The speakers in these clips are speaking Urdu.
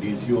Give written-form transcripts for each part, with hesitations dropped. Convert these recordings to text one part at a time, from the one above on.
DCO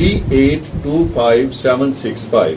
3825 765।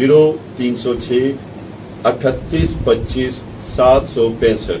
0306 38 25 765।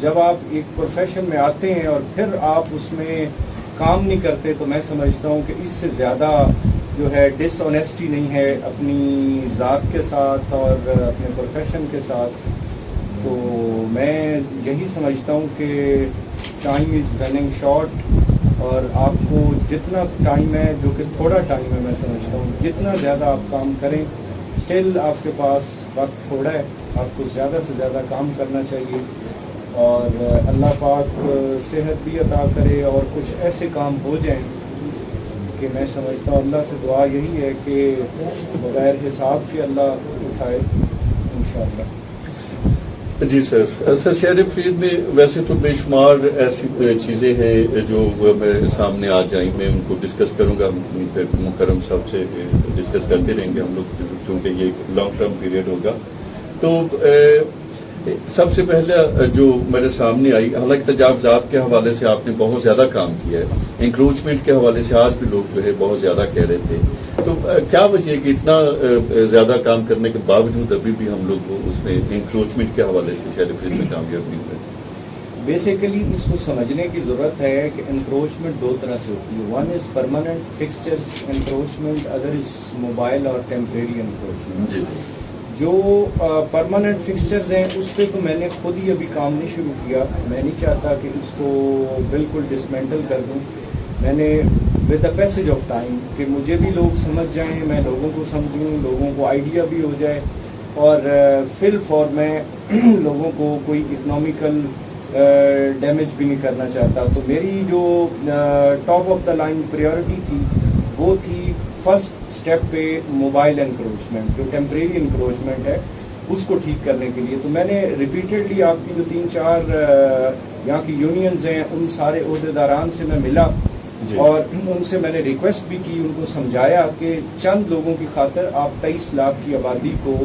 جب آپ ایک پروفیشن میں آتے ہیں اور پھر آپ اس میں کام نہیں کرتے تو میں سمجھتا ہوں کہ اس سے زیادہ جو ہے ڈس آنیسٹی نہیں ہے اپنی ذات کے ساتھ اور اپنے پروفیشن کے ساتھ. تو میں یہی سمجھتا ہوں کہ ٹائم از رننگ شارٹ اور آپ کو جتنا ٹائم ہے جو کہ تھوڑا ٹائم ہے میں سمجھتا ہوں جتنا زیادہ آپ کام کریں اسٹل آپ کے پاس وقت تھوڑا ہے آپ کو زیادہ سے زیادہ کام کرنا چاہیے اور اللہ پاک صحت بھی عطا کرے اور کچھ ایسے کام ہو جائیں کہ میں سمجھتا ہوں اللہ سے دعا یہی ہے کہ بغیر حساب کے اللہ اٹھائے انشاءاللہ. جی سر شہر فرید میں ویسے تو بے شمار ایسی چیزیں ہیں جو میرے سامنے آ جائیں میں ان کو ڈسکس کروں گا پھر مکرم صاحب سے ڈسکس کرتے رہیں گے ہم لوگ چونکہ یہ لانگ ٹرم پیریڈ ہوگا. تو سب سے پہلے جو میرے سامنے آئی حالانکہ تجاوزات کے حوالے سے آپ نے بہت زیادہ کام کیا ہے انکروچمنٹ کے حوالے سے آج بھی لوگ جو ہے بہت زیادہ کہہ رہے تھے تو کیا وجہ ہے کہ اتنا زیادہ کام کرنے کے باوجود ابھی بھی ہم لوگ اس میں انکروچمنٹ کے حوالے سے شہر فرید میں کامیاب نہیں ہوئے؟ بیسیکلی اس کو سمجھنے کی ضرورت ہے کہ انکروچمنٹ دو طرح سے ہوتی ہے. One is permanent fixtures encroachment other is mobile اور ٹیمپریری انکروچمنٹ. جی جو پرماننٹ فکسچرز ہیں اس پہ تو میں نے خود ہی ابھی کام نہیں شروع کیا. میں نہیں چاہتا کہ اس کو بالکل ڈسمینٹل کر دوں. میں نے with the passage of time کہ مجھے بھی لوگ سمجھ جائیں میں لوگوں کو سمجھوں لوگوں کو آئیڈیا بھی ہو جائے اور فل فور میں لوگوں کو کوئی اکنامیکل ڈیمیج بھی نہیں کرنا چاہتا. تو میری جو top of the line priority تھی وہ تھی فرسٹ اسٹیپ پہ موبائل انکروچمنٹ جو ٹیمپریری انکروچمنٹ ہے اس کو ٹھیک کرنے کے لیے. تو میں نے ریپیٹڈلی آپ کی جو 3-4 یہاں کی یونینز ہیں ان سارے عہدیداران سے میں ملا اور ان سے میں نے ریکویسٹ بھی کی ان کو سمجھایا کہ چند لوگوں کی خاطر آپ 23 لاکھ کی آبادی کو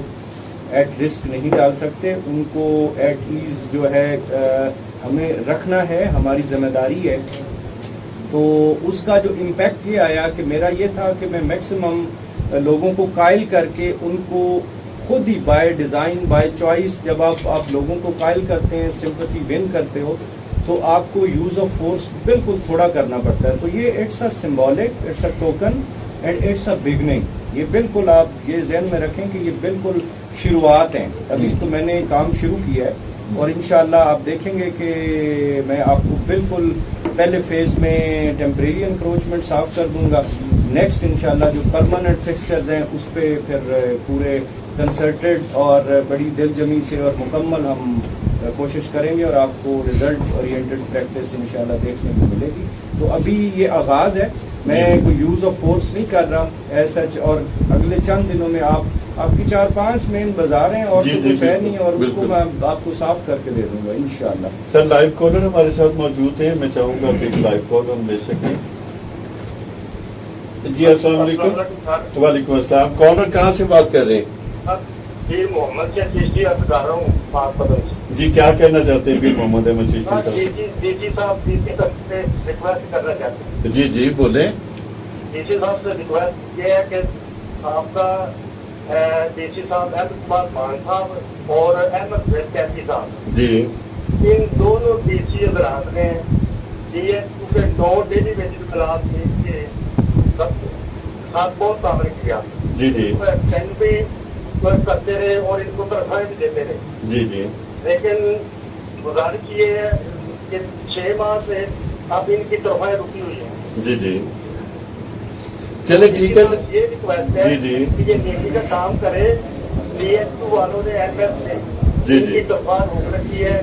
ایٹ رسک نہیں ڈال سکتے. ان کو ایٹ ایز جو ہے ہمیں رکھنا ہے ہماری ذمہ داری ہے. تو اس کا جو امپیکٹ یہ آیا کہ میرا یہ تھا کہ میں میکسیمم لوگوں کو قائل کر کے ان کو خود ہی بائی ڈیزائن بائی چوائس جب آپ لوگوں کو قائل کرتے ہیں سمپتھی ون کرتے ہو تو آپ کو یوز آف فورس بالکل تھوڑا کرنا پڑتا ہے. تو یہ it's a symbolic it's a token and it's a beginning. یہ بالکل آپ یہ ذہن میں رکھیں کہ یہ بالکل شروعات ہیں. ابھی تو میں نے کام شروع کیا ہے اور انشاءاللہ آپ دیکھیں گے کہ میں آپ کو بالکل پہلے فیز میں ٹیمپریری انکروچمنٹ صاف کر دوں گا. نیکسٹ انشاءاللہ جو پرماننٹ فکسچرز ہیں اس پہ پھر پورے کنسرٹڈ اور بڑی دل جمی سے اور مکمل ہم کوشش کریں گے اور آپ کو ریزلٹ اورینٹڈ پریکٹس انشاءاللہ دیکھنے کو ملے گی. تو ابھی یہ آغاز ہے میں کوئی یوز آف فورس نہیں کر رہا ایز سچ اور اگلے چند دنوں میں آپ کی 4-5 مین بازار ہیں اور کچھ ہے نہیں اور اس کو میں آپ کو صاف کر کے دے دوں گا انشاءاللہ. سر لائیو کالر ہمارے ساتھ موجود ہیں میں چاہوں گا کہ لائیو کال ہم لے سکیں. جی السلام علیکم. وعلیکم السلام. کالر کہاں سے بات کر رہے ہیں؟ جی محمد چشتی عرض کر رہا ہوں پاک پتن سے. جی کیا کہنا چاہتے ہیں پھر محمد احمد چشتی صاحب؟ ڈی سی صاحب ڈی سی صاحب سے ریکویسٹ کرنا چاہتے ہیں. جی بولیں. ڈی سی صاحب سے ریکویسٹ یہ ہے کہ آپ کا ڈی سی صاحب احمد کمار خان صاحب اور احمد زید کیفی صاحب جی ان دونوں ڈی سی حضرات نے یہ کیونکہ 9 ڈیلی بیسس کلاس کے ساتھ بہت تعمیر کیا. جی ایکسٹینڈ بھی کرتے رہے اور ان کو تنخواہیں بھی دیتے رہے. جی لیکن گزارش یہ ہے کہ 6 ماہ سے اب ان کی تنخواہیں رکی ہوئی ہیں. جی چلے ٹھیک ہے. یہ ریکویسٹ ہے کہ یہ نیکی کا کام کرے. ڈی ایس 2 والوں نے ایم ایس نے ان کی تنخواہ روک رکھی ہے.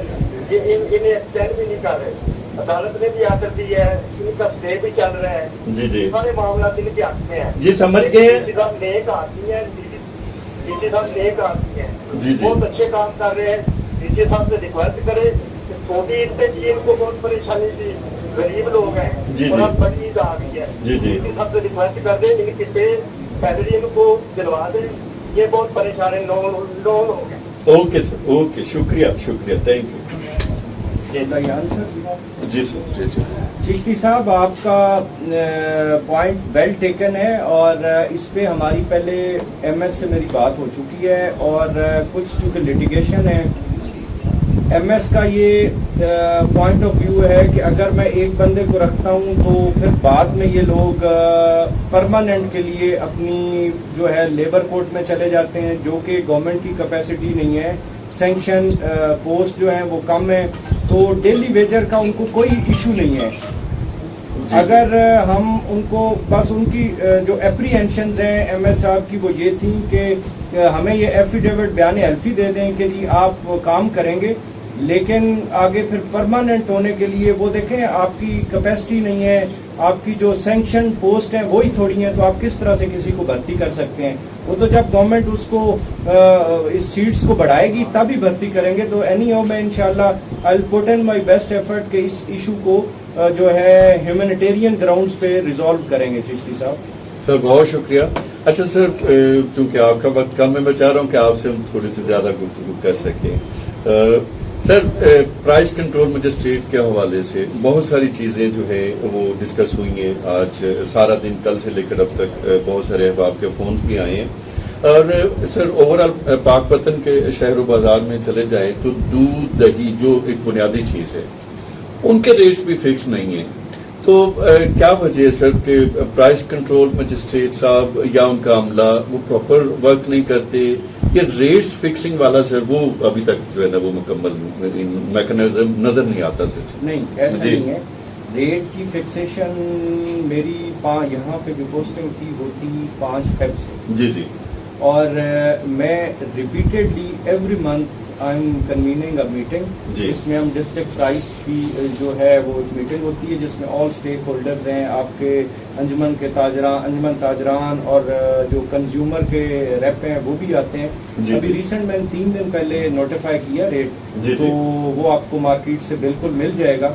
یہ انہیں ایکسٹینڈ بھی نہیں کر رہے. عدالت نے بھی آ کر دی ہے ان کا اسٹے بھی چل رہا ہے. سارے معاملات ان کے ہاتھ میں ہیں. جی سمجھ گئے. ڈی سی صاحب نیک آدمی ہیں. ڈی سی صاحب نیک آدمی ہیں بہت اچھے کام کر رہے ہیں. ڈی سی صاحب سے ریکویسٹ کرے کہ چھوٹی عید پہ ان کو بہت پریشانی تھی غریب لوگ ہیں اور اب بڑی عید آ گئی ہے. ڈی سی صاحب سے ریکویسٹ کر دیں ان کی پے سیلری ان کو دلوا دیں. یہ بہت پریشان ہے. لون ہو گئے. اوکے سر اوکے شکریہ تھینک یو. جی سر جی چشتی صاحب آپ کا پوائنٹ ویل ٹیکن ہے اور اس پہ ہماری پہلے ایم ایس سے میری بات ہو چکی ہے اور کچھ چونکہ لٹیگیشن ہے ایم ایس کا یہ پوائنٹ آف ویو ہے کہ اگر میں ایک بندے کو رکھتا ہوں تو پھر بعد میں یہ لوگ پرماننٹ کے لیے اپنی جو ہے لیبر کورٹ میں چلے جاتے ہیں، جو کہ گورنمنٹ کی کیپیسٹی نہیں ہے، سینکشن پوسٹ جو ہیں وہ کم ہیں، تو ڈیلی ویجر کا ان کو کوئی ایشو نہیں ہے. اگر ہم ان کو بس ان کی جو اپریہنشنز ہیں ایم ایس صاحب کی وہ یہ تھی کہ ہمیں یہ ایفیڈیوٹ بیان حلفی دے دیں کہ جی آپ کام کریں گے، لیکن آگے پھر پرماننٹ ہونے کے لیے وہ دیکھیں آپ کی کیپیسٹی نہیں ہے، آپ کی جو سینکشن پوسٹ ہیں وہی تھوڑی ہیں، تو آپ کس طرح سے کسی کو بھرتی کر سکتے ہیں؟ وہ تو جب گورنمنٹ اس کو اس سیٹس کو بڑھائے گی تب ہی بھرتی کریں گے. تو اینی ہاؤ میں انشاءاللہ آئی ول پٹ ان مائی بیسٹ ایفرٹ کہ اس ایشو کو جو ہے ہیومینیٹیرین گراؤنڈز پہ ریزالو کریں گے. چشتی صاحب سر بہت شکریہ. اچھا سر، چونکہ آپ کا وقت کم ہے، میں چاہ رہا ہوں کہ آپ سے ہم تھوڑی سی زیادہ گفتگو کر سکیں. سر، پرائز کنٹرول مجسٹریٹ کے حوالے سے بہت ساری چیزیں جو ہے وہ ڈسکس ہوئی ہیں آج سارا دن، کل سے لے کر اب تک بہت سارے احباب کے فونز بھی آئے ہیں. اور سر اوورآل پاک پتن کے شہر و بازار میں چلے جائیں تو دودھ دہی جو ایک بنیادی چیز ہے ان کے ریٹس بھی فکس نہیں ہیں. تو کیا وجہ ہے سر کہ پرائز کنٹرول مجسٹریٹ صاحب یا ان کا عملہ وہ پراپر ورک نہیں کرتے، یا ریٹس فکسنگ والا سر وہ ابھی تک جو ہے نا وہ مکمل میکنزم نظر نہیں آتا سر؟ نہیں، ایسا نہیں ہے. ریٹ کی فکسیشن میری یہاں پہ جو پوسٹنگ تھی وہ تھی 5 فیب سے. جی جی. اور میں repeatedly every month I am convening a meeting, جس میں ہم ڈسٹرکٹ پرائس کی جو ہے وہ ایک میٹنگ ہوتی ہے جس میں آل اسٹیک ہولڈرز ہیں، آپ کے انجمن کے انجمن تاجران اور جو کنزیومر کے ریپ ہیں وہ بھی آتے ہیں. ابھی ریسنٹ میں 3 دن پہلے نوٹیفائی کیا ریٹ، تو وہ آپ کو مارکیٹ سے بالکل مل جائے گا.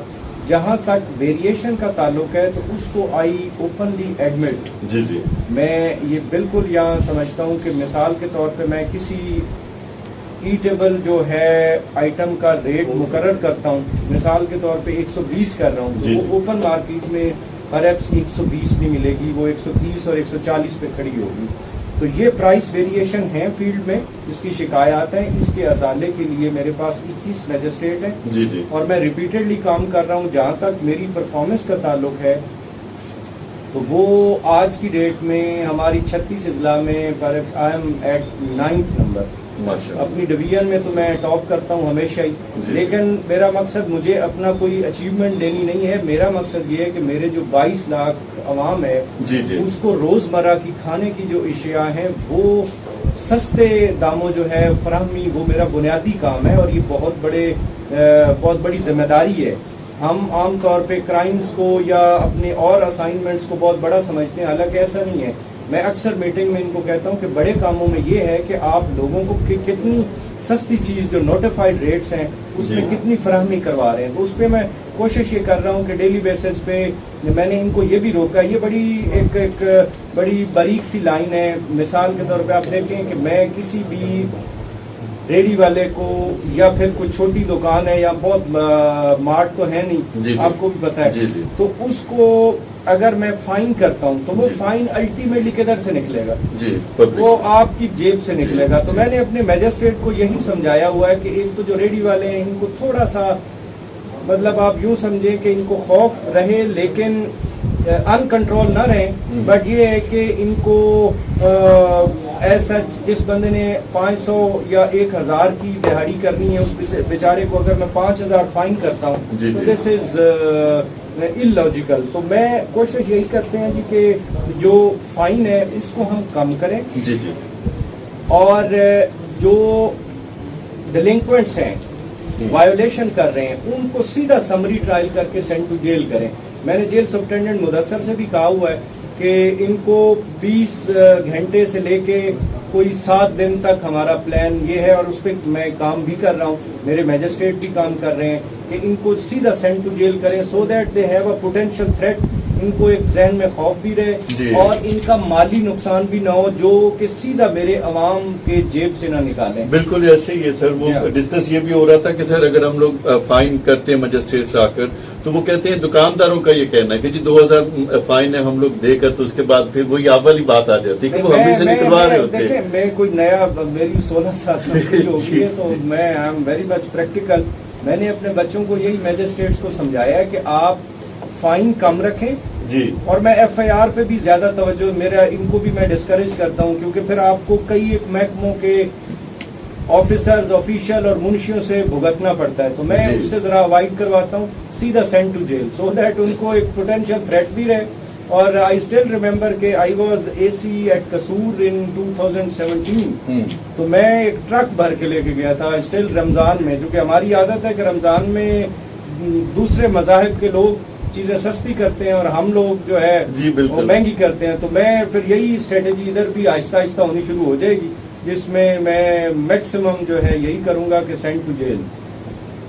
جہاں تک ویریشن کا تعلق ہے تو اس کو آئی اوپنلی ایڈمٹ. جی جی. میں یہ بالکل یہاں سمجھتا ہوں کہ مثال کے طور پہ میں کسی ایٹیبل جو ہے آئٹم کا ریٹ مقرر کرتا ہوں، مثال کے طور پہ 120 کر رہا ہوں، تو وہ اوپن مارکیٹ میں پرہیپس 120 نہیں ملے گی، وہ 130 اور 140 پہ کھڑی ہوگی. تو یہ پرائس ویریشن ہیں فیلڈ میں، اس کی شکایات ہیں. اس کے ازالے کے لیے میرے پاس 21 میجسٹریٹ ہیں. جی جی. اور میں ریپیٹڈلی کام کر رہا ہوں. جہاں تک میری پرفارمنس کا تعلق ہے تو وہ آج کی ڈیٹ میں ہماری 36 اضلاع میں I am at 9th number. اپنی ڈویژن میں تو میں ٹاپ کرتا ہوں ہمیشہ ہی. لیکن میرا مقصد مجھے اپنا کوئی اچیومنٹ لینی نہیں ہے. میرا مقصد یہ ہے کہ میرے جو 22 لاکھ عوام ہے اس کو روزمرہ کی کھانے کی جو اشیاء ہیں وہ سستے داموں جو ہے فراہمی، وہ میرا بنیادی کام ہے. اور یہ بہت بڑی ذمہ داری ہے. ہم عام طور پہ کرائمز کو یا اپنے اور اسائنمنٹس کو بہت بڑا سمجھتے ہیں، حالانکہ ایسا نہیں ہے. میں اکثر میٹنگ میں ان کو کہتا ہوں کہ بڑے کاموں میں یہ ہے کہ آپ لوگوں کو کتنی سستی چیز جو نوٹیفائڈ ریٹس ہیں اس میں کتنی فراہمی کروا رہے ہیں. تو اس پہ میں کوشش یہ کر رہا ہوں کہ ڈیلی بیسس پہ میں نے ان کو یہ بھی روکا. یہ ایک بڑی باریک سی لائن ہے. مثال کے طور پہ آپ دیکھیں کہ میں کسی بھی ریڈی والے کو یا پھر کوئی چھوٹی دکان ہے یا بہت مارٹ تو ہے نہیں، آپ کو بھی پتا ہے، تو اس کو اگر میں فائن کرتا ہوں تو وہ فائن الٹیمیٹلی کدھر سے نکلے گا؟ وہ آپ کی جیب سے نکلے گا. تو میں نے اپنے میجسٹریٹ کو یہی سمجھایا ہوا ہے کہ ایک تو جو ریڈی والے ہیں ان کو تھوڑا سا مطلب آپ یوں سمجھیں کہ ان کو خوف رہے لیکن ان کنٹرول نہ رہیں. بٹ یہ ہے کہ ان کو ایز سچ جس بندے نے 500 یا 1000 کی دہاڑی کرنی ہے اس بیچارے کو اگر میں 5000 فائن کرتا ہوں تو دس از illogical. تو میں کوشش یہی کرتے ہیں جی کہ جو فائن ہے اس کو ہم کم کریں اور جو ڈیلنکوینٹس ہیں وائیولیشن کر رہے ہیں ان کو سیدھا سمری ٹرائل کر کے سینڈ ٹو جیل کریں. میں نے جیل سپرنٹینڈنٹ مدثر سے بھی کہا ہوا ہے کہ ان کو 20 گھنٹے سے لے کے کوئی 7 دن تک ہمارا پلان یہ ہے اور اس پہ میں کام بھی کر رہا ہوں، میرے میجسٹریٹ بھی کام کر رہے ہیں کہ ان کو سیدھا سینڈ ٹو جیل کریں so that they have a potential threat in کو ایک ذہن میں خوف بھی رہے اور ان کا مالی نقصان بھی نہ ہو جو کہ سیدھا میرے عوام کے جیب سے نہ نکالیں. بالکل ایسے ہی ہے سر. وہ ڈسکس یہ بھی ہو رہا تھا کہ سر اگر ہم لوگ فائن کرتے ہیں مجسٹریٹ آ کر تو وہ کہتے ہیں دکانداروں کا یہ کہنا ہے کہ جی 2000 فائن ہے ہم لوگ دے کر تو اس کے بعد پھر وہی آپ والی بات آ جاتی ہے کہ وہ ہمیں سے نکلوا رہے ہوتے ہیں. میں کوئی نیا میری 16 سال کی ہو گئی ہے تو میں I am very much practical. میں نے اپنے بچوں کو یہی میجسٹریٹس کو سمجھایا ہے کہ آپ فائن کم رکھیں جی اور میں ایف آئی آر پہ بھی زیادہ توجہ ان کو بھی میں ڈسکریج کرتا ہوں کیونکہ پھر آپ کو کئی محکموں کے آفیسرز آفیشیل اور منشیوں سے بھگتنا پڑتا ہے تو میں اس سے ذرا اوائڈ کرواتا ہوں سیدھا send to jail so that ان کو ایک پوٹینشیل تھریٹ بھی رہے. اور آئی اسٹل ریمبر کہ I was a C at قصور ان 2017 تو میں ایک ٹرک بھر کے لے کے گیا تھا اسٹل رمضان میں, جو کہ ہماری عادت ہے کہ رمضان میں دوسرے مذاہب کے لوگ چیزیں سستی کرتے ہیں اور ہم لوگ جو ہے وہ مہنگی کرتے ہیں. تو میں پھر یہی اسٹریٹجی ادھر بھی آہستہ آہستہ ہونی شروع ہو جائے گی جس میں میکسیمم جو ہے یہی کروں گا کہ سینڈ ٹو جیل.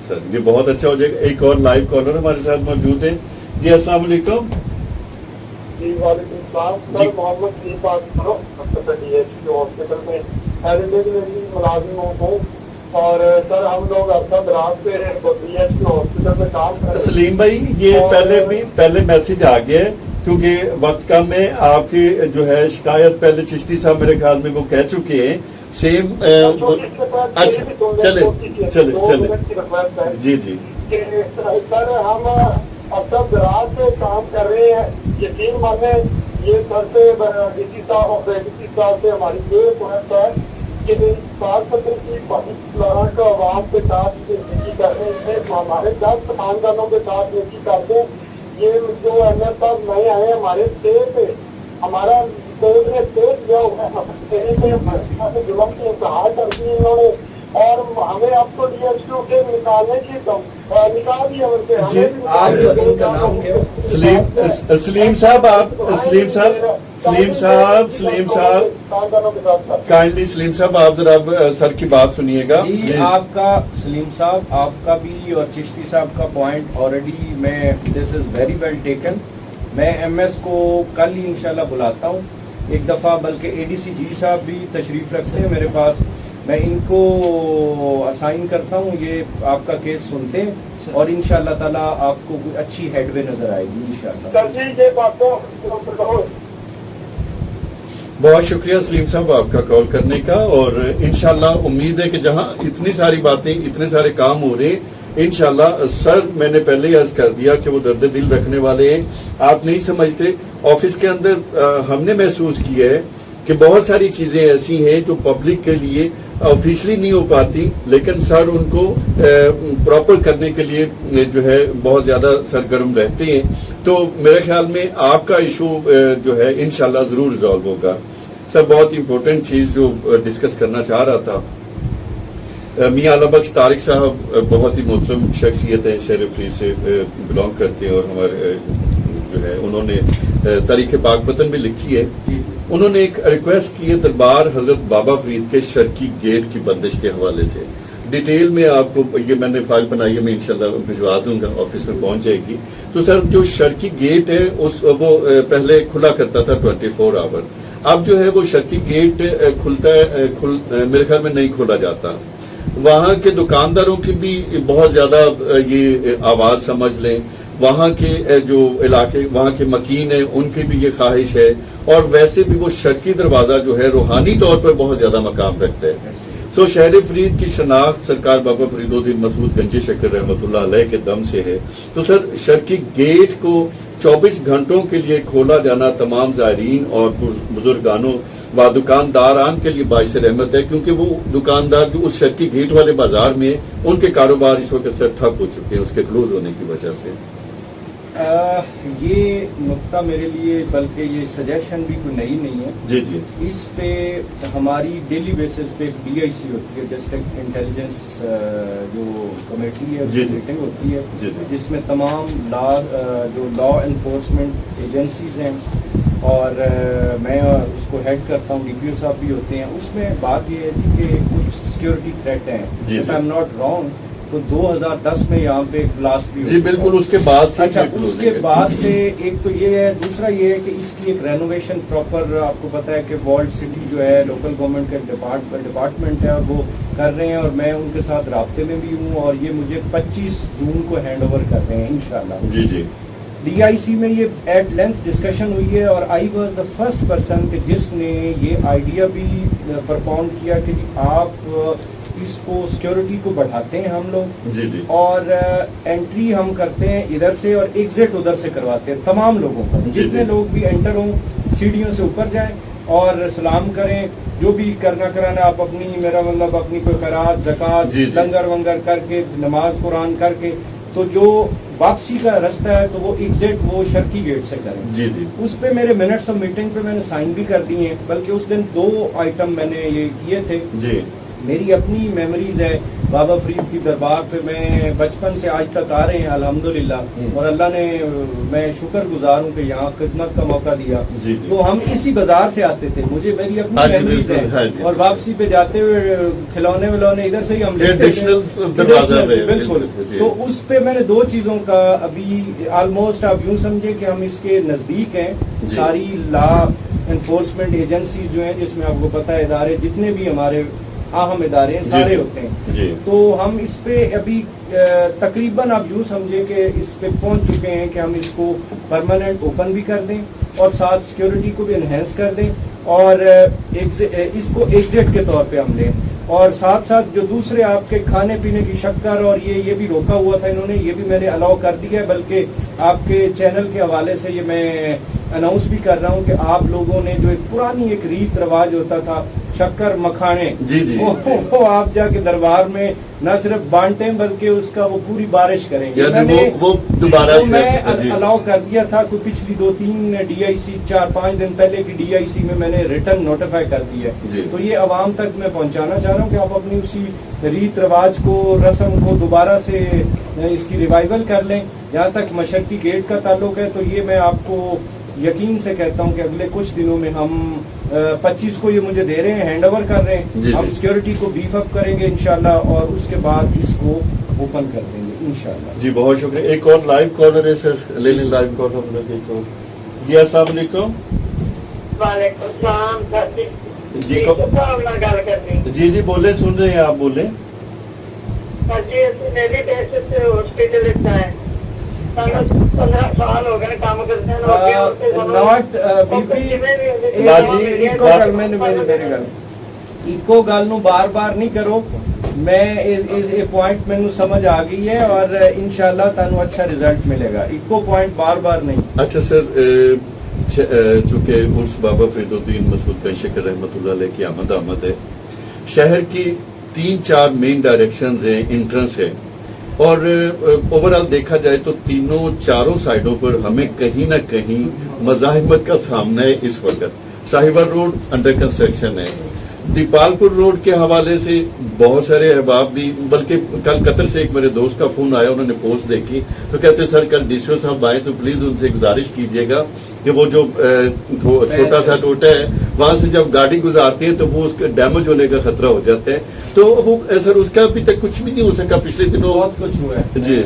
سر یہ بہت اچھا ہو جائے گا. ایک اور لائیو کالر ہمارے ساتھ موجود ہیں. جی السلام علیکم. جی وعلیکم السلام. سر محمد کی بات کرو ہاسپٹل میں ملازم ہوں اور سر ہم لوگ عرصہ دراز سے ڈی ایچ کیو ہاسپٹل میں کام کر رہے ہیں. سلیم بھائی یہ پہلے میسج آ گیا ہے کیونکہ وقت کم ہے. آپ کی جو ہے شکایت پہلے چشتی صاحب میرے خیال میں وہ کہہ چکے ہیں سیم. اچھا چلے جی جی. سر ہم عرصہ دراز سے کام کر رہے ہیں. یقین مانے یہ سر سے ڈی سی صاحب سے ہماری یہ پوائنٹ ہے کہ کی پلاٹ عوام کے ساتھ نیکی کرنے سے ہمارے 10 خاندانوں کے ساتھ نیکی کرتے ہیں. یہ جو ایم ایل صاحب نئے آئے ہمارے اسٹیٹ پہ ہمارا کورٹ نے اسٹیٹ دیا ہوا ہے ظلم کی انتہا کر دی انہوں نے اور ہمیں اب تو ڈی ایچ کیو کے نکالنے کی نکال دیا سلیم صاحب کائنڈلی سلیم صاحب آپ ذرا سر کی بات سنیے گا. آپ کا سلیم صاحب آپ کا بھی اور چشتی صاحب کا پوائنٹ آلریڈی میں دس از ویری ویل ٹیکن. میں ایم ایس کو کل ہی انشاءاللہ بلاتا ہوں ایک دفعہ, بلکہ اے ڈی سی جی صاحب بھی تشریف رکھتے ہیں میرے پاس. میں ان کو اسائن کرتا ہوں, یہ آپ کا کیس سنتے ہیں اور انشاءاللہ تعالیٰ آپ کو کوئی اچھی ہیڈ وے نظر آئے گی انشاءاللہ. بہت شکریہ سلیم صاحب آپ کا کال کرنے کا اور انشاءاللہ امید ہے کہ جہاں اتنی ساری باتیں اتنے سارے کام ہو رہے ہیں انشاءاللہ. سر میں نے پہلے ہی عرض کر دیا کہ وہ درد دل رکھنے والے ہیں. آپ نہیں سمجھتے آفس کے اندر ہم نے محسوس کیا ہے کہ بہت ساری چیزیں ایسی ہیں جو پبلک کے لیے آفیشلی نہیں ہو پاتی لیکن سر ان کو پراپر کرنے کے لیے جو ہے بہت زیادہ سرگرم رہتے ہیں. تو میرے خیال میں آپ کا ایشو جو ہے انشاءاللہ ضرور ریزالو ہوگا. سر بہت امپورٹنٹ چیز جو ڈسکس کرنا چاہ رہا تھا, میاں اعلیٰ بخش طارق صاحب بہت ہی محترم شخصیت ہے, شہر فرید سے بلانگ کرتے ہیں اور ہمارے جو ہے انہوں نے تاریخ پاک وطن بھی لکھی ہے. انہوں نے ایک ریکویسٹ کی ہے دربار حضرت بابا فرید کے شرکی گیٹ کی بندش کے حوالے سے. ڈیٹیل میں آپ کو یہ میں نے فائل بنائی ہے, میں انشاءاللہ بھجوا دوں گا, آفس میں پہنچ جائے گی. تو سر جو شرکی گیٹ ہے وہ پہلے کھلا کرتا تھا 24 آور. اب جو ہے وہ شرکی گیٹ کھلتا ہے میرے خیال میں نہیں کھولا جاتا. وہاں کے دکانداروں کی بھی بہت زیادہ یہ آواز سمجھ لیں, وہاں کے جو علاقے وہاں کے مکین ہیں ان کی بھی یہ خواہش ہے اور ویسے بھی وہ شرکی دروازہ جو ہے روحانی طور پر بہت زیادہ مقام رکھتا ہے. سو شہر فرید کی شناخت سرکار بابا فرید الدین مسعود گنجی شکر رحمۃ اللہ علیہ کے دم سے ہے. تو سر شرکی گیٹ کو 24 گھنٹوں کے لیے کھولا جانا تمام زائرین اور بزرگانوں و دکانداران کے لیے باعث رحمت ہے کیونکہ وہ دکاندار جو اس شرکی گیٹ والے بازار میں ان کے کاروبار اس وقت سر ٹھپ ہو چکے ہیں اس کے کلوز ہونے کی وجہ سے. یہ نقطہ میرے لیے بلکہ یہ سجیشن بھی کوئی نئی نہیں ہے. جی جی. اس پہ ہماری ڈیلی بیسس پہ ڈی آئی سی ہوتی ہے, ڈسٹرکٹ انٹیلیجنس جو کمیٹی ہے میٹنگ ہوتی ہے جس میں تمام جو لا انفورسمنٹ ایجنسیز ہیں اور میں اس کو ہیڈ کرتا ہوں, ڈی پی او صاحب بھی ہوتے ہیں. اس میں بات یہ ہے کہ کچھ سیکیورٹی تھریٹ ہیں, if I am not wrong تو 2010 میں یہاں پہ ایک بلاسٹ بھی جی بالکل، اس کے بعد سے اچھا اس کے بعد سے ایک تو یہ ہے، دوسرا یہ ہے کہ اس کی ایک رینوویشن پراپر، آپ کو پتا ہے کہ والڈ سٹی جو ہے لوکل گورنمنٹ کا ڈپارٹمنٹ ہے اور وہ کر رہے ہیں، اور میں ان کے ساتھ رابطے میں بھی ہوں، اور یہ مجھے 25 جون کو ہینڈ اوور کر رہے ہیں انشاءاللہ۔ جی جی ڈی آئی سی میں یہ ایٹ لینتھ ڈسکشن ہوئی ہے، اور I was the first person کہ جس نے یہ آئیڈیا بھی پرپونڈ کیا کہ جی آپ اس کو سیکیورٹی کو بڑھاتے ہیں ہم لوگ، جی جی، اور انٹری ہم کرتے ہیں ادھر سے اور ایگزٹ ادھر سے کرواتے ہیں تمام لوگوں کو، جتنے لوگ بھی انٹر ہوں سیڑھیوں سے اوپر جائیں اور سلام کریں، جو بھی کرنا کرانا آپ اپنی، میرا مطلب اپنی کوئی خیرات زکوٰۃ لنگر ونگر کر کے نماز قرآن کر کے، تو جو واپسی کا رستہ ہے تو وہ ایگزٹ وہ شرقی گیٹ سے کریں۔ جی جی، اس پہ میرے منٹس آف میٹنگ پہ میں نے سائن بھی کر دیے ہیں، بلکہ اس دن 2 آئٹم میں نے یہ کیے تھے۔ جی میری اپنی میموریز ہے بابا فرید کی دربار پہ، میں بچپن سے آج تک آ رہے ہیں الحمدللہ، اور اللہ نے، میں شکر گزار ہوں کہ یہاں خدمت کا موقع دیا۔ تو ہم اسی بازار سے آتے تھے، مجھے میری اپنی میموریز ہے، اور واپسی پہ جاتے ہوئے کھلونے ولونے ادھر سے ہی ہم لیتے تھے، بالکل۔ تو اس پہ میں نے 2 چیزوں کا ابھی آلموسٹ آپ یوں سمجھے کہ ہم اس کے نزدیک ہیں، ساری لا انفورسمنٹ ایجنسیز جو ہیں، جس میں آپ کو پتہ ہے ادارے جتنے بھی ہمارے اہم ادارے سارے ہوتے ہیں، تو ہم اس پہ ابھی تقریباً آپ یوں سمجھے کہ اس پہ پہنچ چکے ہیں کہ ہم اس کو پرماننٹ اوپن بھی کر دیں، اور ساتھ سیکیورٹی کو بھی انہینس کر دیں، اور اس کو ایگزٹ کے طور پہ ہم لیں، اور ساتھ ساتھ جو دوسرے آپ کے کھانے پینے کی شکر اور یہ بھی روکا ہوا تھا انہوں نے، یہ بھی میں نے الاؤ کر دیا ہے، بلکہ آپ کے چینل کے حوالے سے یہ میں اناؤنس بھی کر رہا ہوں کہ آپ لوگوں نے جو ایک پرانی ایک ریت رواج ہوتا تھا شکر مکھانے، وہ آپ جا کے دربار میں نہ صرف بانٹیں بلکہ اس کا وہ پوری بارش کریں گے، میں الاؤ کر دیا تھا۔ کوئی پچھلی 2-3 ڈی آئی سی 4-5 دن پہلے کی ڈی آئی سی میں نے ریٹرن نوٹیفائی کر دی ہے، تو یہ عوام تک میں پہنچانا چاہ رہا ہوں کہ آپ اپنی اسی ریت رواج کو، رسم کو دوبارہ سے اس کی ریوائول کر لیں۔ جہاں تک مشرقی گیٹ کا تعلق ہے تو یہ میں آپ کو یقین سے کہتا ہوں کہ اگلے کچھ دنوں میں ہم 25 کو یہ مجھے دے رہے ہیں، ہینڈ اوور کر رہے ہیں، ہم سیکیورٹی کو بیف اپ کریں گے انشاءاللہ، اور اس کے بعد اس کو اوپن کر دیں گے انشاءاللہ۔ جی بہت شکریہ۔ ایک اور لائیو کالر ہے سر، لے لیں لائیو کالر ہم لوگ ایک اور۔ جی السلام علیکم۔ وعلیکم السلام سر جی جی جی بولیں، سن رہے ہیں آپ، بولیں۔ سر جی میری ٹیسٹ سے ہاسپٹل اتنا ہے 15 سال ہو گئے کام کرتے ہیں، ایکو گل نو بار بار نہیں کرو، میں پوائنٹ مینو سمجھ آ گئی ہے، اور انشاءاللہ تانوں اچھا رزلٹ ملے گا، ایکو پوائنٹ بار بار نہیں۔ اچھا سر، چونکہ عرس بابا فرید الدین مسعود بن شکر رحمۃ اللہ علیہ کی آمد ہے، شہر کی 3-4 مین ڈائریکشنز ہیں، انٹرنس ہے، اور اوورآل دیکھا جائے تو چاروں سائڈوں پر ہمیں کہیں نہ کہیں مزاحمت کا سامنا ہے اس وقت۔ ساہیوال روڈ انڈر کنسٹرکشن ہے، دیپال پور روڈ کے حوالے سے بہت سارے احباب بھی، بلکہ کل قطر سے ایک میرے دوست کا فون آیا، انہوں نے پوسٹ دیکھی تو کہتے سر کل ڈی سی او صاحب آئے تو پلیز ان سے گزارش کیجیے گا کہ وہ جو چھوٹا سا ٹوٹا ہے وہاں سے جب گاڑی گزارتی ہے تو وہ اس کا ڈیمیج ہونے کا خطرہ ہو جاتا ہے، تو وہ سر اس کا ابھی تک کچھ بھی نہیں ہو سکا، پچھلے دنوں بہت کچھ ہوا ہے جی۔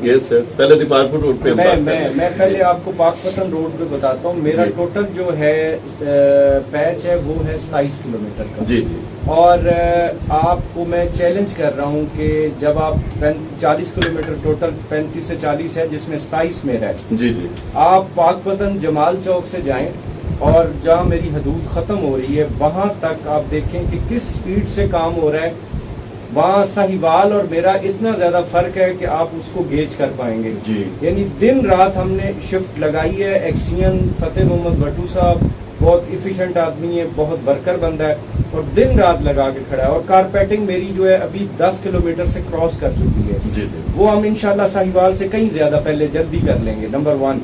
یس سر، پہلے دیپال پور روڈ پہ میں پہلے آپ کو پاک پتن روڈ پہ بتاتا ہوں، میرا ٹوٹل جو ہے پیچ ہے وہ ہے 27 کلومیٹر کا، جی جی، اور آپ کو میں چیلنج کر رہا ہوں کہ جب آپ 40 کلومیٹر ٹوٹل 35 سے 40 ہے جس میں 27 میرا ہے، جی جی، آپ پاک پتن جمال چوک سے جائیں اور جہاں میری حدود ختم ہو رہی ہے وہاں تک آپ دیکھیں کہ کس سپیڈ سے کام ہو رہا ہے، وہاں ساہیوال اور میرا اتنا زیادہ فرق ہے کہ آپ اس کو گیج کر پائیں گے جی، یعنی دن رات ہم نے شفٹ لگائی ہے۔ ایکسین فتح محمد بٹو صاحب بہت ایفیشنٹ آدمی ہے، بہت ورکر بندہ ہے، اور دن رات لگا کے کھڑا ہے، اور کارپیٹنگ میری جو ہے ابھی 10 کلومیٹر سے کراس کر چکی ہے، جی جی، وہ ہم انشاءاللہ ساہیوال سے کہیں زیادہ پہلے جلدی کر لیں گے، نمبر 1۔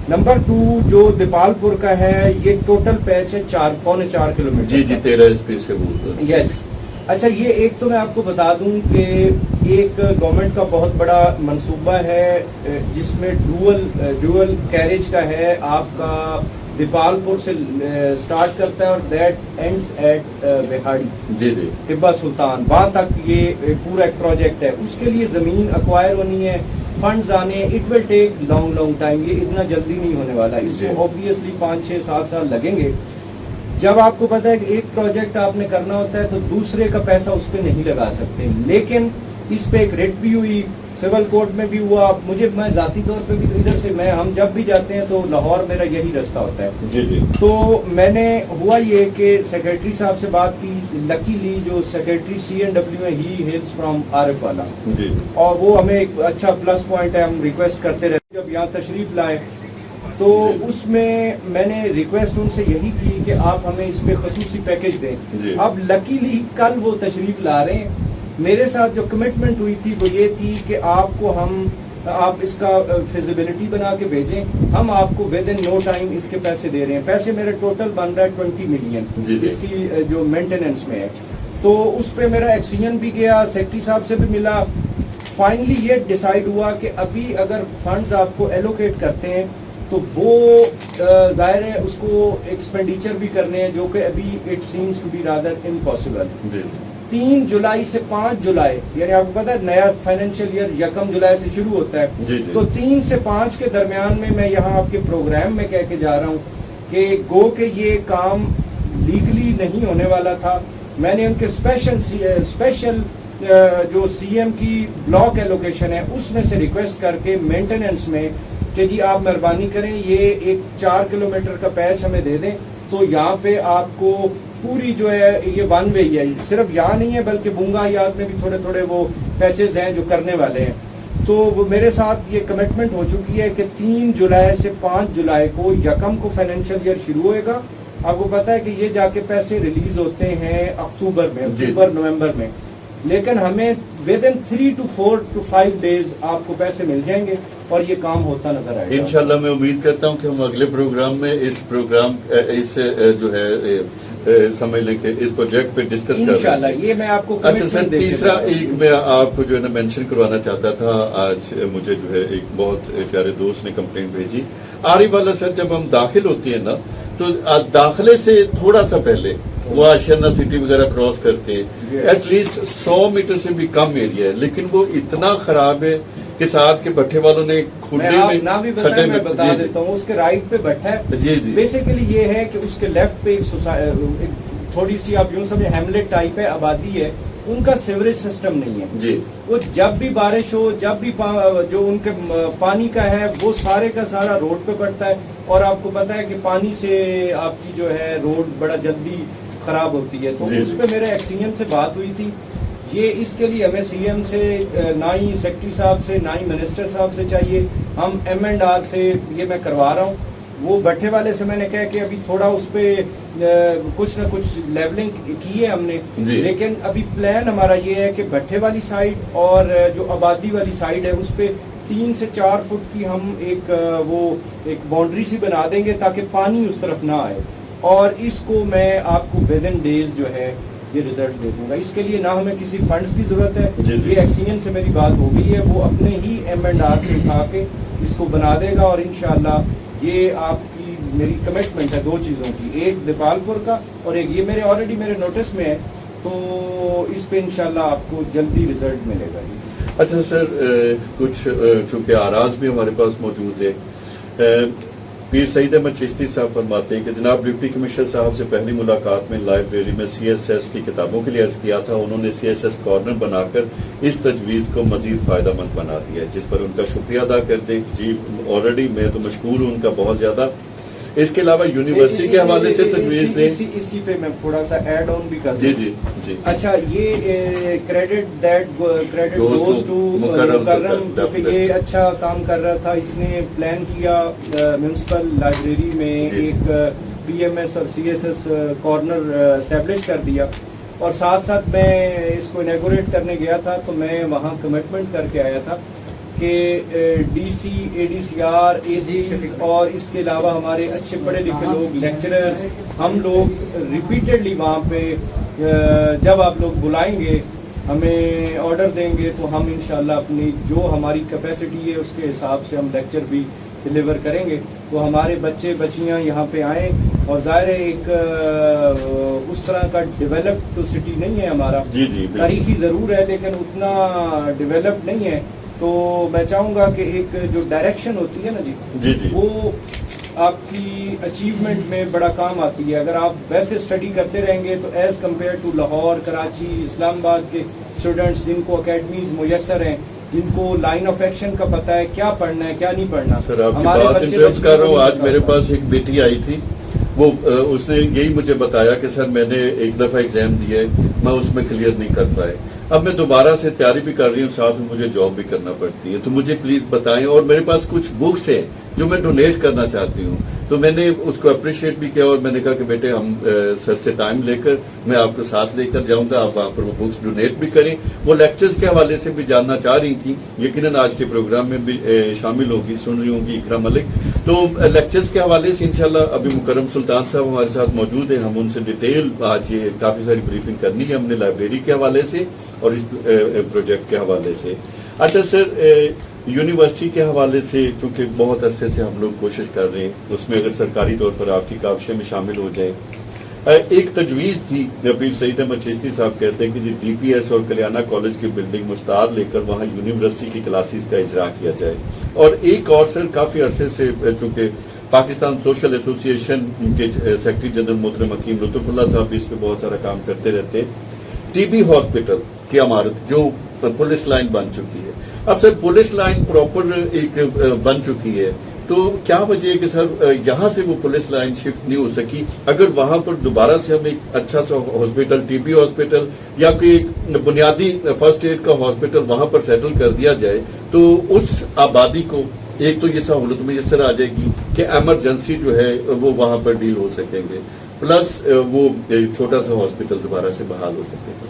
نمبر 2 جو دیپال پور کا ہے یہ ٹوٹل پیچ ہے 4.25 کلومیٹر، جی جی، 13 SP سے یس۔ اچھا یہ ایک تو میں آپ کو بتا دوں کہ ایک گورنمنٹ کا بہت بڑا منصوبہ ہے جس میں ڈوئل کیریج کا ہے، آپ کا دیپالپور سے سٹارٹ کرتا ہے اور دیٹ اینڈز ایٹ بہاڑی جی جی ٹبا سلطان، وہاں تک یہ پورا ایک پروجیکٹ ہے. اس کے لیے زمین اکوائر ہونی ہے، فنڈز آنے ہیں، it will take long time. یہ اتنا جلدی نہیں ہونے والا، اس کو اوبویسلی 5-6-7 سال لگیں گے. جب آپ کو پتا ہے کہ ایک پروجیکٹ آپ نے کرنا ہوتا ہے تو دوسرے کا پیسہ اس پہ نہیں لگا سکتے. لیکن اس پہ ایک ریٹ بھی ہوئی، سول کورٹ میں بھی ہوا. میں ذاتی طور پہ بھی ادھر سے ہم جب بھی جاتے ہیں تو لاہور میرا یہی رستہ ہوتا ہے. جی جی. تو میں نے ہوا یہ کہ سیکرٹری صاحب سے بات کی. لکیلی جو سیکرٹری CNW ہے ہی ہیلز فرام عارف والا جی، اور وہ ہمیں ایک اچھا پلس پوائنٹ ہے. ہم ریکویسٹ کرتے رہتے جب یہاں تشریف لائے تو اس میں نے ریکویسٹ ان سے یہی کی کہ آپ ہمیں اس پہ خصوصی پیکج دیں. اب لکیلی کل وہ تشریف لا رہے ہیں. میرے ساتھ جو کمٹمنٹ ہوئی تھی وہ یہ تھی کہ آپ اس کا فیزیبلٹی بنا کے بھیجیں، ہم آپ کو ود ان نو ٹائم اس کے پیسے دے رہے ہیں. پیسے میرے ٹوٹل بن رہا ہے 20 ملین جس کی جو مینٹیننس میں ہے. تو اس پہ میرا ایکسیجن بھی گیا، سیکٹری صاحب سے بھی ملا. فائنلی یہ ڈیسائیڈ ہوا کہ ابھی اگر فنڈز آپ کو ایلوکیٹ کرتے ہیں تو وہ ظاہر ہے اس کو ایکسپینڈیچر بھی کرنے ہیں، جو کہ ابھی it seems to be rather impossible. 3 جولائی سے 5 جولائی یعنی آپ کو پتا ہے نیا فائنینشیل ایئر 1 جولائی سے شروع ہوتا ہے. تو 3 سے 5 کے درمیان میں یہاں آپ کے پروگرام میں کہہ کے جا رہا ہوں کہ گو کہ یہ کام لیگلی نہیں ہونے والا تھا. میں نے ان کے اسپیشل جو CM کی بلاک ایلوکیشن ہے اس میں سے ریکویسٹ کر کے مینٹیننس میں کہ جی آپ مہربانی کریں یہ ایک 4 کلومیٹر کا پیچ ہمیں دے دیں. تو یہاں پہ آپ کو پوری جو ہے یہ 1 وے ہے، صرف یہاں نہیں ہے بلکہ بونگا یاد میں بھی تھوڑے وہ پیچز ہیں جو کرنے والے ہیں. تو وہ میرے ساتھ یہ کمٹمنٹ ہو چکی ہے کہ 3 جولائی سے 5 جولائی کو 1 کو فائنینشیل ایئر شروع ہوئے گا. آپ کو پتا ہے کہ یہ جا کے پیسے ریلیز ہوتے ہیں اکتوبر نومبر میں، لیکن ہمیں with in 3 to 4 to 5 days آپ کو پیسے مل جائیں گے اور یہ کام ہوتا نظر آئے گا. انشاءاللہ میں امید کرتا ہوں کہ ہم اگلے پروگرام میں اس جو ہے سمجھ لیں کہ اس پروجیکٹ پہ ڈسکس کر انشاءاللہ. یہ میں آپ کو اچھا سر، تیسرا ایک میں آپ کو جو ہے نا مینشن کروانا چاہتا تھا. آج مجھے جو ہے ایک بہت پیارے دوست نے کمپلین بھیجی. عارف والا سر، جب ہم داخل ہوتی ہیں نا تو داخلے سے تھوڑا سا پہلے وہ آشیانہ سٹی وغیرہ کراس کرتے ہیں، ایٹ لیسٹ 100 میٹر سے بھی کم ایریا ہے، لیکن وہ اتنا خراب ہے کہ ساتھ کے بھٹے والوں نے میں بتا دیتا ہوں. اس کے رائٹ پہ بھٹا ہے. جی جی. بیسیکلی یہ ہے کہ اس کے لیفٹ پہ ایک تھوڑی سی آپ یوں سمجھیں ہیملیٹ ٹائپ ہے، آبادی ہے. ان کا سیوریج سسٹم نہیں ہے جی. وہ جب بھی بارش ہو، جب بھی جو ان کے پانی کا ہے وہ سارے کا سارا روڈ پہ پڑتا ہے. اور آپ کو پتا ہے کہ پانی سے آپ کی جو ہے روڈ بڑا جلدی خراب ہوتی ہے. تو اس پہ میرے ایکسیجن سے بات ہوئی تھی. یہ اس کے لیے ہمیں CM سے نہ ہی سیکٹری صاحب سے نہ ہی منسٹر صاحب سے چاہیے، ہم M&R سے یہ میں کروا رہا ہوں. وہ بٹھے والے سے میں نے کہا کہ ابھی تھوڑا اس پہ کچھ نہ کچھ لیولنگ کی ہے ہم نے، لیکن ابھی پلان ہمارا یہ ہے کہ بٹھے والی سائڈ اور جو آبادی والی سائڈ ہے اس پہ 3 سے 4 فٹ کی ہم ایک باؤنڈری سی بنا دیں گے تاکہ پانی اس طرف نہ آئے. اور اس کو میں آپ کو ود ان ڈیز جو ہے یہ رزلٹ دے دوں گا. اس کے لیے نہ ہمیں کسی فنڈز کی ضرورت ہے. یہ ایکسیجن سے میری بات ہو گئی ہے، وہ اپنے ہی M&R سے اٹھا کے اس کو بنا دے گا. اور انشاءاللہ یہ آپ کی میری کمٹمنٹ ہے 2 چیزوں کی، ایک دیپالپور کا اور ایک یہ آلریڈی میرے نوٹس میں ہے. تو اس پہ انشاءاللہ آپ کو جلدی رزلٹ ملے گا. اچھا سر، کچھ چونکہ آراز بھی ہمارے پاس موجود ہے. پیر سعید احمد چشتی صاحب فرماتے ہیں کہ جناب ڈپٹی کمشنر صاحب سے پہلی ملاقات میں لائبریری میں CSS کی کتابوں کے لیے عرض کیا تھا. انہوں نے CSS کارنر بنا کر اس تجویز کو مزید فائدہ مند بنا دیا ہے، جس پر ان کا شکریہ ادا کر دیں. جی آلریڈی میں تو مشکور ہوں ان کا بہت زیادہ. اس کے علاوہ یونیورسٹی کے حوالے سے تجویز دیں. اسی پہ میں تھوڑا سا ایڈ آن بھی کر دوں. جی جی جی. اچھا، یہ کریڈٹ گوز ٹو مکرم، یہ اچھا کام کر رہا تھا. اس نے پلان کیا میونسپل لائبریری میں ایک PMS اور CSS کارنر اسٹیبلش کر دیا. اور ساتھ میں اس کو انیگوریٹ کرنے گیا تھا تو میں وہاں کمٹمنٹ کر کے آیا تھا کہ DC ADCR AC اور اس کے علاوہ ہمارے اچھے پڑھے لکھے لوگ لیکچررز، ہم لوگ ریپیٹڈلی وہاں پہ جب آپ لوگ بلائیں گے ہمیں آرڈر دیں گے تو ہم انشاءاللہ اپنی جو ہماری کیپیسٹی ہے اس کے حساب سے ہم لیکچر بھی ڈلیور کریں گے تو ہمارے بچے بچیاں یہاں پہ آئیں. اور ظاہر ہے ایک اس طرح کا ڈیولپ تو سٹی نہیں ہے ہمارا, تاریخی ضرور ہے لیکن اتنا ڈیولپ نہیں ہے. تو میں چاہوں گا کہ ایک جو ڈائریکشن ہوتی ہے نا جی وہ آپ کی اچیومنٹ میں بڑا کام آتی ہے. اگر آپ ویسے اسٹڈی کرتے رہیں گے تو as compare to Lahore, Karachi, Islamabad کے اسٹوڈنٹس جن کو اکیڈمیز میسر ہیں, جن کو لائن آف ایکشن کا پتہ ہے, کیا پڑھنا ہے کیا نہیں پڑھنا. سر آپ کی بات انٹرپٹ کر رہا ہوں. آج میرے پاس ایک بیٹی آئی تھی, وہ اس نے یہی مجھے بتایا کہ سر میں نے ایک دفعہ ایگزام دیا ہے, میں اس میں کلیئر نہیں کر پائے, اب میں دوبارہ سے تیاری بھی کر رہی ہوں, ساتھ میں مجھے جاب بھی کرنا پڑتی ہے, تو مجھے پلیز بتائیں. اور میرے پاس کچھ بکس ہیں جو میں ڈونیٹ کرنا چاہتی ہوں. تو میں نے اس کو اپریشیٹ بھی کیا اور میں نے کہا کہ بیٹے ہم سر سے ٹائم لے کر میں آپ کو ساتھ لے کر جاؤں گا, آپ وہاں پر وہ بکس ڈونیٹ بھی کریں. وہ لیکچرز کے حوالے سے بھی جاننا چاہ رہی تھی, یقیناً آج کے پروگرام میں بھی شامل ہوگی, سن رہی ہوں گی اقرا ملک. تو لیکچرز کے حوالے سے انشاءاللہ ابھی مکرم سلطان صاحب ہمارے ساتھ موجود ہیں, ہم ان سے ڈیٹیل آج یہ کافی ساری بریفنگ کرنی ہے ہم نے لائبریری کے حوالے سے اور اس پروجیکٹ کے حوالے سے. اچھا سر, یونیورسٹی کے حوالے سے چونکہ بہت عرصے سے ہم لوگ کوشش کر رہے ہیں, اس میں اگر سرکاری طور پر آپ کی کاوشیں میں شامل ہو جائیں, ایک تجویز تھی, پیر سعید احمد چشتی صاحب کہتے ہیں کہ جی ڈی پی ایس اور کلیانہ کالج کی بلڈنگ مستعار لے کر وہاں یونیورسٹی کی کلاسز کا اجرا کیا جائے. اور ایک اور سر کافی عرصے سے چونکہ پاکستان سوشل ایسوسی ایشن کے سیکرٹری جنرل محترم حکیم لطف اللہ صاحب بھی اس پہ بہت سارا کام کرتے رہتے ہیں, ٹی بی ہاسپٹل کی عمارت جو پولیس لائن بن چکی ہے. اب سر پولیس لائن پراپر ایک بن چکی ہے, تو کیا وجہ ہے کہ سر یہاں سے وہ پولیس لائن شفٹ نہیں ہو سکی؟ اگر وہاں پر دوبارہ سے ہم ایک اچھا سا ہاسپٹل, ٹی بی ہاسپٹل یا کوئی ایک بنیادی فرسٹ ایڈ کا ہاسپٹل وہاں پر سیٹل کر دیا جائے تو اس آبادی کو ایک تو یہ سہولت میسر آ جائے گی کہ ایمرجنسی جو ہے وہ وہاں پر ڈیل ہو سکیں گے, پلس وہ چھوٹا سا ہاسپٹل دوبارہ سے بحال ہو سکے گا.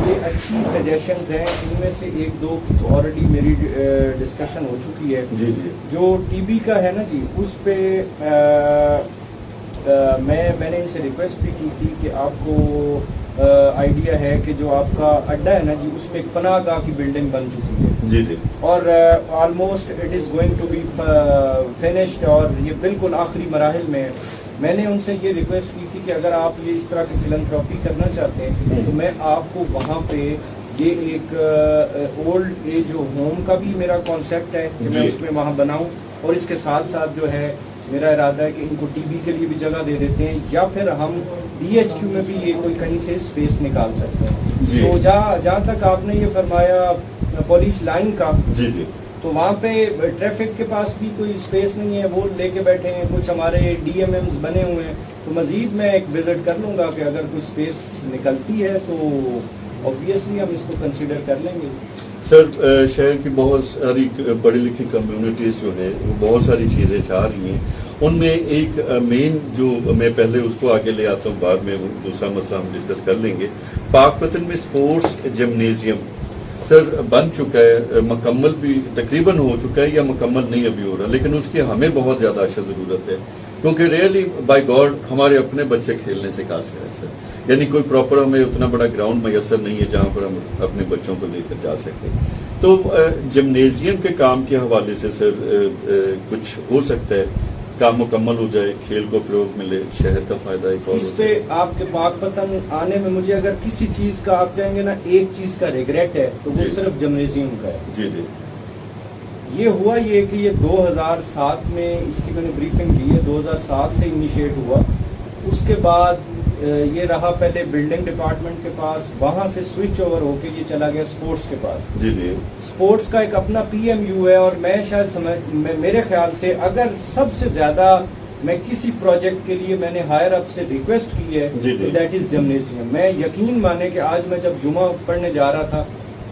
یہ اچھی سجیشنز ہیں, ان میں سے ایک دو کی تو آلریڈی میری ڈسکشن ہو چکی ہے. جی جو ٹی بی کا ہے نا جی, اس پہ میں نے ان سے ریکویسٹ بھی کی تھی کہ آپ کو آئیڈیا ہے کہ جو آپ کا اڈا ہے نا جی, اس میں ایک پناہ گاہ کی بلڈنگ بن چکی ہے جی اور almost it is going to be finished اور یہ بالکل آخری مراحل میں ہے. میں نے ان سے یہ ریکویسٹ کی تھی کہ اگر آپ یہ اس طرح کی فلنتھراپی کرنا چاہتے ہیں تو میں آپ کو وہاں پہ یہ ایک اولڈ ایج ہوم کا بھی میرا کانسیپٹ ہے کہ میں اس میں وہاں بناؤں, اور اس کے ساتھ ساتھ جو ہے میرا ارادہ ہے کہ ان کو ٹی بی کے لیے بھی جگہ دے دیتے ہیں, یا پھر ہم ڈی ایچ کیو میں بھی یہ کوئی کہیں سے اسپیس نکال سکتے ہیں. تو جہاں تک آپ نے یہ فرمایا پولیس لائن کا, تو وہاں پہ ٹریفک کے پاس بھی کوئی اسپیس نہیں ہے, وہ لے کے بیٹھے ہیں, کچھ ہمارے ڈی ایم ایمز بنے ہوئے ہیں. تو مزید میں ایک وزٹ کر لوں گا کہ اگر کوئی اسپیس نکلتی ہے تو اوبویسلی ہم اس کو کنسیڈر کر لیں گے. سر شہر کی بہت ساری پڑھی لکھی کمیونٹیز جو ہے وہ بہت ساری چیزیں چاہ رہی ہیں, ان میں ایک مین جو میں پہلے اس کو آگے لے آتا ہوں, بعد میں دوسرا مسئلہ ہم ڈسکس کر لیں گے. پاک پتن میں سپورٹس جمنیزیم سر بن چکا ہے, مکمل بھی تقریباً ہو چکا ہے یا مکمل نہیں ابھی ہو رہا, لیکن اس کی ہمیں بہت زیادہ اشد ضرورت ہے کیونکہ ریئلی بائی گاڈ ہمارے اپنے بچے کھیلنے سے قاصر ہیں سر. یعنی کوئی پراپر ہمیں اتنا بڑا گراؤنڈ میسر نہیں ہے جہاں پر ہم اپنے بچوں کو لے کر جا سکیں. تو جمنیزیم کے کام کے حوالے سے سر کچھ ہو سکتا ہے, کام مکمل ہو جائے, کھیل کو فروغ ملے, شہر کا فائدہ ایک اور. اس پہ آپ کے پاک پتن آنے میں مجھے اگر کسی چیز کا آپ کہیں گے نا ایک چیز کا ریگریٹ ہے تو وہ صرف جمنیزیم کا ہے. جی جی یہ ہوا یہ کہ یہ 2007 میں اس کی میں نے بریفنگ لی ہے, 2007 سے انیشیٹ ہوا. اس کے بعد یہ رہا پہلے بلڈنگ ڈپارٹمنٹ کے پاس, وہاں سے سوئچ اوور ہو کے یہ چلا گیا سپورٹس کے پاس. جی جی سپورٹس کا ایک اپنا پی ایم یو ہے, اور میں شاید میرے خیال سے اگر سب سے زیادہ میں کسی پروجیکٹ کے لیے میں نے ہائر اپ سے ریکویسٹ کی ہے دیٹ از جمنیزیم. میں یقین مانے کہ آج میں جب جمعہ پڑھنے جا رہا تھا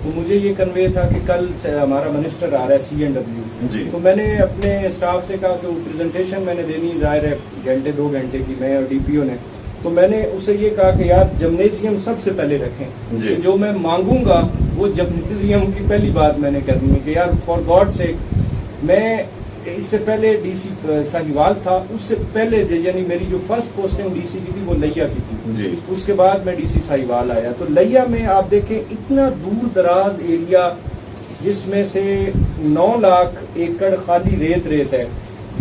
تو مجھے یہ کنوے تھا کہ کل سے ہمارا منسٹر آ رہا ہے سی اینڈ ڈبلیو, تو میں نے اپنے اسٹاف سے کہا کہ وہ پریزنٹیشن میں نے دینی ظاہر ہے گھنٹے 2 گھنٹے کی, میں اور ڈی پی او نے, تو میں نے اسے یہ کہا کہ یار جمنیزیم سب سے پہلے رکھیں, جو میں مانگوں گا وہ جمنیزیم کی پہلی بات میں نے کرنی ہے کہ یار فار گاڈ سے. میں اس سے پہلے ڈی سی ساہیوال تھا, اس سے پہلے یعنی میری جو فرسٹ پوسٹنگ ڈی سی کی تھی وہ لیا کی تھی, اس کے بعد میں ڈی سی ساہیوال آیا. تو لیا میں آپ دیکھیں اتنا دور دراز ایریا جس میں سے 9 لاکھ ایکڑ خالی ریت ہے.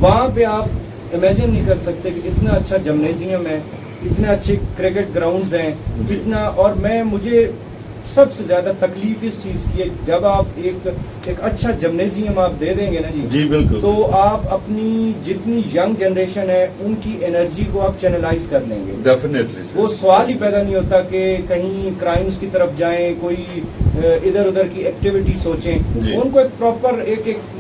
وہاں پہ آپ امیجن نہیں کر سکتے کہ اتنا اچھا جمنیزیم ہے, اتنے اچھے کرکٹ گراؤنڈز ہیں, اتنا. اور مجھے سب سے زیادہ تکلیف اس چیز کی ہے, جب آپ ایک اچھا جمنیزیم آپ دے دیں گے نا جی بالکل, تو آپ اپنی جتنی ینگ جنریشن ہے ان کی انرجی کو آپ چینلائز کر لیں گے. ڈیفینیٹلی وہ سوال ہی پیدا نہیں ہوتا کہ کہیں کرائمز کی طرف جائیں, کوئی ادھر ادھر کی ایکٹیویٹی سوچیں. ان کو ایک پراپر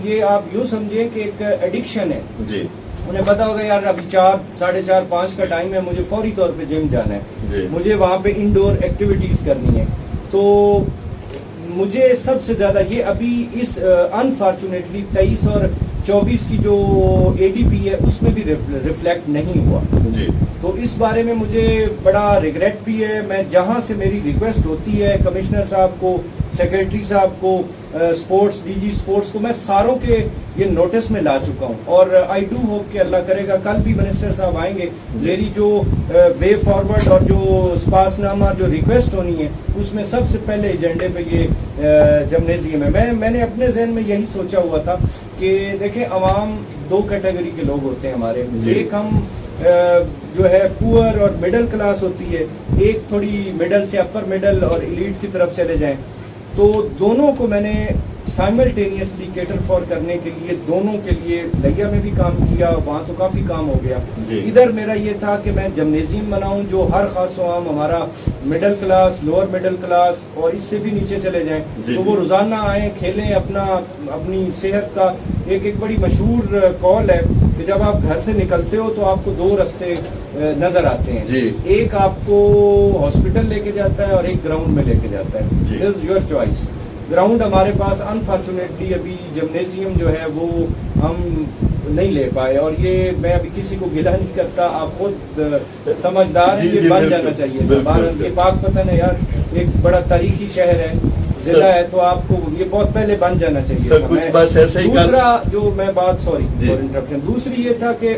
یہ آپ یوں سمجھیں کہ ایک ایڈکشن ہے. جی, انہیں پتا ہوگا یار ابھی 4, 4:30, 5 کا ٹائم ہے, مجھے فوری طور پہ جم جانا ہے, مجھے وہاں پہ انڈور ایکٹیویٹیز کرنی ہے. تو مجھے سب سے زیادہ یہ ابھی اس انفارچونیٹلی 23 اور 24 کی جو اے ڈی پی ہے اس میں بھی ریفلیکٹ نہیں ہوا. جی, تو اس بارے میں مجھے بڑا ریگریٹ بھی ہے. میں جہاں سے میری ریکویسٹ ہوتی ہے کمشنر صاحب کو, سیکریٹری صاحب کو, اسپورٹس ڈی جی اسپورٹس کو, میں ساروں کے یہ نوٹس میں لا چکا ہوں. اور آئی ڈو ہوپ کہ اللہ کرے گا کل بھی منسٹر صاحب آئیں گے, میری جو وے فارورڈ اور جو سپاس نامہ جو ریکویسٹ ہونی ہے اس میں سب سے پہلے ایجنڈے پہ یہ جمنیزیم ہے. میں نے اپنے ذہن میں یہی سوچا ہوا تھا کہ دیکھیں عوام 2 کیٹیگری کے لوگ ہوتے ہیں ہمارے. ایک ہم جو ہے پور اور مڈل کلاس ہوتی ہے, ایک تھوڑی مڈل سے اپر مڈل اور ایلیٹ کی طرف چلے جائیں. تو دونوں کو میں نے سائملٹینیسلی کیٹر فار کرنے کے لیے دونوں کے لیے لیا میں بھی کام کیا, وہاں تو کافی کام ہو گیا. ادھر میرا یہ تھا کہ میں جمنیزیم بناؤں جو ہر خاص و عام ہمارا middle class, lower middle class اور اس سے بھی نیچے چلے جائیں تو وہ روزانہ آئیں, کھیلیں, اپنی صحت کا. ایک بڑی مشہور کال ہے کہ جب آپ گھر سے نکلتے ہو تو آپ کو 2 راستے نظر آتے ہیں, ایک آپ کو ہاسپٹل لے کے جاتا ہے اور ایک گراؤنڈ میں لے کے جاتا ہے. It is your choice. Ground ہمارے پاس انفارچونیٹلی ابھی جمنیزیم جو ہے وہ ہم نہیں لے پائے, اور یہ میں ابھی کسی کو گلہ نہیں کرتا, آپ خود سمجھدار ہیں, یہ بن جانا چاہیے. بھارت کے پاک پتن ہے یار, ایک بڑا تاریخی شہر ہے, ضلع ہے, تو آپ کو یہ بہت پہلے بن جانا چاہیے. دوسرا جو میں بات, سوری فار انٹرپشن, دوسری یہ تھا کہ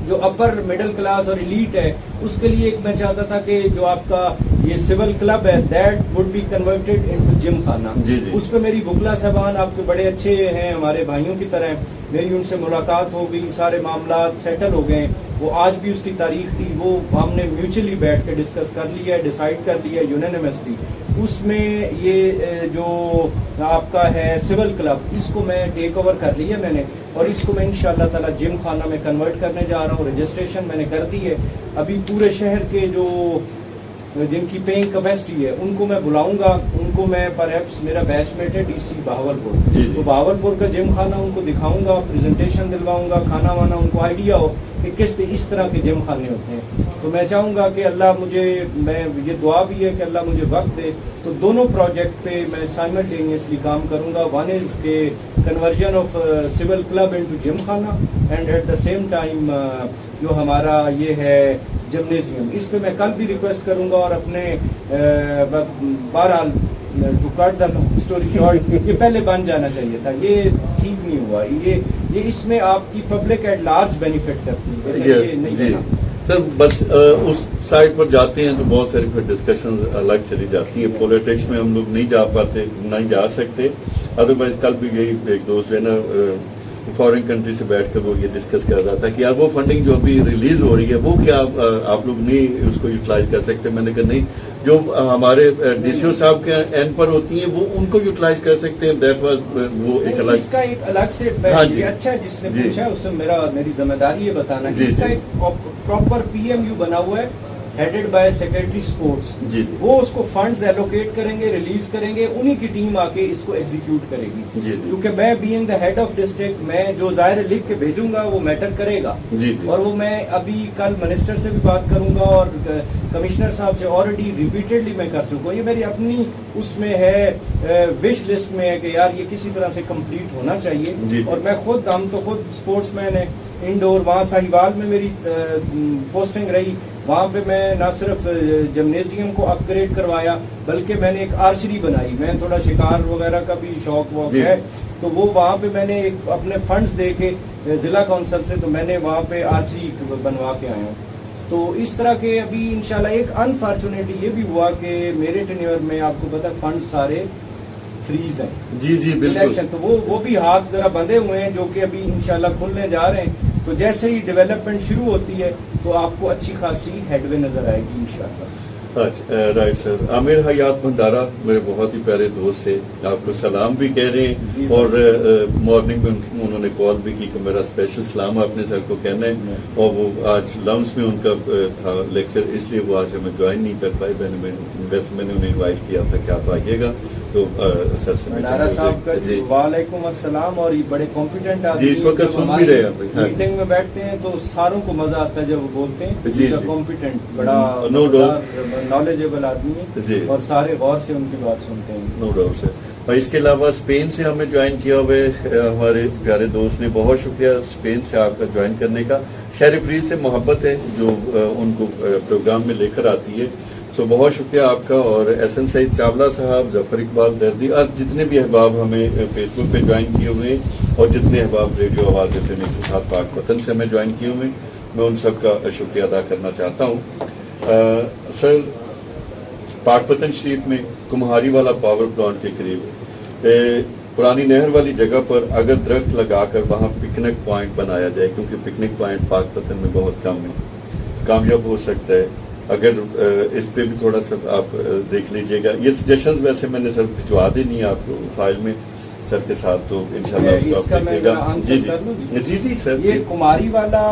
جو اپر مڈل کلاس اور ایلیٹ ہے اس کے لیے ایک میں چاہتا تھا کہ جو آپ کا یہ سول کلب ہے that would be converted into gymkhana. اس پہ میری بکلا صاحبان آپ کے بڑے اچھے ہیں, ہمارے بھائیوں کی طرح, میری ان سے ملاقات ہو گئی, سارے معاملات سیٹل ہو گئے. وہ آج بھی اس کی تاریخ تھی, وہ ہم نے میوچلی بیٹھ کے ڈسکس کر لیا ہے, ڈیسائیڈ کر لیا یونینیمسلی. اس میں یہ جو آپ کا ہے سول کلب, اس کو میں ٹیک اوور کر لیا میں نے, اور اس کو میں انشاءاللہ تعالی جم خانہ میں کنورٹ کرنے جا رہا ہوں. رجسٹریشن میں نے کر دی ہے. ابھی پورے شہر کے جو جن کی پینگ کیپیسٹی ہے ان کو میں بلاؤں گا, ان کو میں پرہیپس میرا بیچ میٹ ہے ڈی سی بہاولپور, تو بہاولپور کا جم خانہ ان کو دکھاؤں گا, پریزنٹیشن دلواؤں گا, کھانا وانا ان کو آئیڈیا ہو کہ اس طرح کے جم خانے ہوتے ہیں. تو میں چاہوں گا کہ اللہ میں یہ دعا بھی ہے کہ اللہ مجھے وقت دے تو دونوں پروجیکٹ پہ میں سائملٹینیسلی کام کروں گا. ون از کے conversion of civil club into gymkhana, and at the same time جو ہمارا یہ ہے جمنیزیم, اس پہ میں کل بھی ریکویسٹ کروں گا. اور اپنے بہرحال to cut the story short, یہ پہلے بن جانا چاہیے تھا, یہ ٹھیک نہیں ہوا. یہ اس میں آپ کی پبلک ایٹ لارج بینیفٹ کرتی ہے. سر بس اس سائڈ پر جاتے ہیں تو بہت ساری پھر ڈسکشنز الگ چلی جاتی ہیں. پولیٹکس میں ہم لوگ نہیں جا پاتے, نہیں جا سکتے. ادروائز کل بھی یہی ایک دوست جو ہے نا فارن کنٹری سے بیٹھ کر وہ یہ ڈسکس کر رہا تھا کہ یار وہ فنڈنگ جو ابھی ریلیز ہو رہی ہے وہ کیا آپ لوگ نہیں اس کو یوٹیلائز کر سکتے. میں نے کہا نہیں, جو ہمارے ڈی سی او صاحب کے اینڈ پر ہوتی ہیں وہ ان کو یوٹیلائز کر سکتے ہیں. دیٹ واز وہ ایک الگ, اس کا ایک الگ سے اچھا ہے جس نے پوچھا اس سے میری ذمہ داری یہ بتانا ہے. اس کا ایک پراپر پی ایم یو بنا ہوا ہے ہیڈڈ بائی سیکریٹری اسپورٹس. وہ اس کو فنڈز ایلوکیٹ کریں گے, ریلیز کریں گے, انہی کی ٹیم آ کے اس کو ایگزیکیوٹ کرے گی. کیونکہ میں being the head of district, میں جو ظاہر لکھ کے بھیجوں گا وہ میٹر کرے گا. اور وہ میں ابھی کل منسٹر سے بھی بات کروں گا اور کمشنر صاحب سے آلریڈی ریپیٹڈلی میں کر چکا ہوں. یہ میری اپنی اس میں ہے وش لسٹ میں ہے کہ یار یہ کسی طرح سے کمپلیٹ ہونا چاہیے. اور میں خود, ہم تو خود اسپورٹس مین ہیں, انڈور وہاں ساہیوال میں میری پوسٹنگ رہی, وہاں پہ میں نہ صرف جمنیزیم کو اپ گریڈ کروایا بلکہ میں نے ایک آرچری بنائی. میں تھوڑا شکار وغیرہ کا بھی شوق ہے, تو وہ وہاں پہ میں نے ایک اپنے فنڈز دے کے ضلع کونسل سے تو میں نے وہاں پہ آرچری بنوا کے آیا ہوں. تو اس طرح کے ابھی انشاءاللہ ایک انفارچونیٹلی یہ بھی ہوا کہ میرے ٹینیور میں آپ کو پتا فنڈ سارے فریز ہیں جی جی بالکل الیکشن، تو وہ بھی ہاتھ ذرا بندھے ہوئے ہیں، جو کہ ابھی انشاءاللہ کھلنے جا رہے ہیں. تو جیسے ہی ڈیولپمنٹ شروع ہوتی ہے تو آپ کو اچھی خاصی ہیڈ وے نظر آئے گی انشاءاللہ. اچھا رائٹ سر. عامر حیات بھنڈارا میرے بہت ہی پیارے دوست سے آپ کو سلام بھی کہہ رہے ہیں، اور مارننگ میں انہوں نے کال بھی کی کہ میرا اسپیشل سلام آپ نے سر کو کہنا ہے، اور وہ آج لمس میں ان کا تھا لیکچر، اس لیے وہ آج ہمیں جوائن نہیں کر پائے. ویسے میں نے انہیں انوائٹ کیا تھا کہ آپ آئیے گا، تو سر سے بھنڈارا صاحب کا جی وعلیکم السلام. اور یہ بڑے کمپیٹنٹ آدمی جی اس وقت سن بھی رہے ہیں، میٹنگ میں بیٹھتے ہیں تو ساروں کو مزہ آتا ہے جب وہ بولتے ہیں. جی کمپیٹنٹ بڑا نالجیبل آدمی ہے جی، اور سارے غور سے ان کی بات سنتے ہیں. نو ڈاؤٹ سر. اور اس کے علاوہ اسپین سے ہمیں جوائن کیا ہوئے ہمارے پیارے دوست نے، بہت شکریہ اسپین سے آپ کا جوائن کرنے کا. شہر فرید سے محبت ہے جو ان کو پروگرام میں لے کر آتی ہے، سو بہت شکریہ آپ کا. اور ایس این سعید چاولہ صاحب، ظفر اقبال دردی، اور جتنے بھی احباب ہمیں فیس بک پہ جوائن کیے ہوئے ہیں، اور جتنے احباب ریڈیو آواز FM 107 پاک وطن سے ہمیں جوائن کیے ہوئے ہیں، میں ان سب کا شکریہ ادا کرنا چاہتا ہوں. سر پاک وطن شریف میں کمہاری والا پاور پلانٹ کے قریب پرانی نہر والی جگہ پر اگر درخت لگا کر وہاں پکنک پوائنٹ بنایا جائے، کیونکہ پکنک پوائنٹ پاک وطن میں بہت کم ہے، کامیاب ہو سکتا ہے. اگر اس پہ بھی تھوڑا سا آپ دیکھ لیجئے گا. یہ سجیشنز ویسے میں نے سر بھجوا دینی ہے آپ کو فائل میں سر کے ساتھ، تو انشاءاللہ اس کو آپ دیکھیے گا. جی جی جی جی سر. یہ کماری والا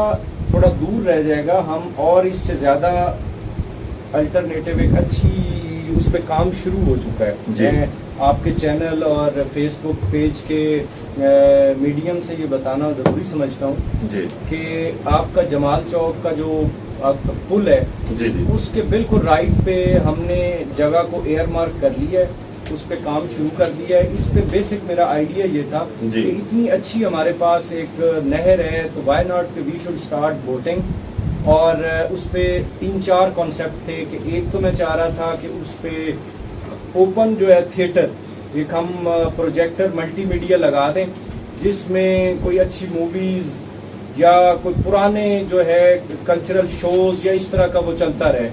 تھوڑا دور رہ جائے گا، ہم اور اس سے زیادہ الٹرنیٹو ایک اچھی اس پہ کام شروع ہو چکا ہے. میں آپ کے چینل اور فیس بک پیج کے میڈیم سے یہ بتانا ضروری سمجھتا ہوں جی کہ آپ کا جمال چوک کا جو پل ہے جی جی اس کے بالکل رائٹ پہ ہم نے جگہ کو ایئر مارک کر لیا ہے، اس پہ کام شروع کر دیا ہے. اس پہ بیسک میرا آئیڈیا یہ تھا کہ اتنی اچھی ہمارے پاس ایک نہر ہے تو وائی ناٹ کہ وی شوڈ اسٹارٹ بوٹنگ. اور اس پہ 3-4 کانسیپٹ تھے کہ ایک تو میں چاہ رہا تھا کہ اس پہ اوپن جو ہے تھیٹر، ایک ہم پروجیکٹر ملٹی میڈیا لگا دیں جس میں کوئی اچھی موویز یا کوئی پرانے جو ہے کلچرل شوز یا اس طرح کا وہ چلتا رہے.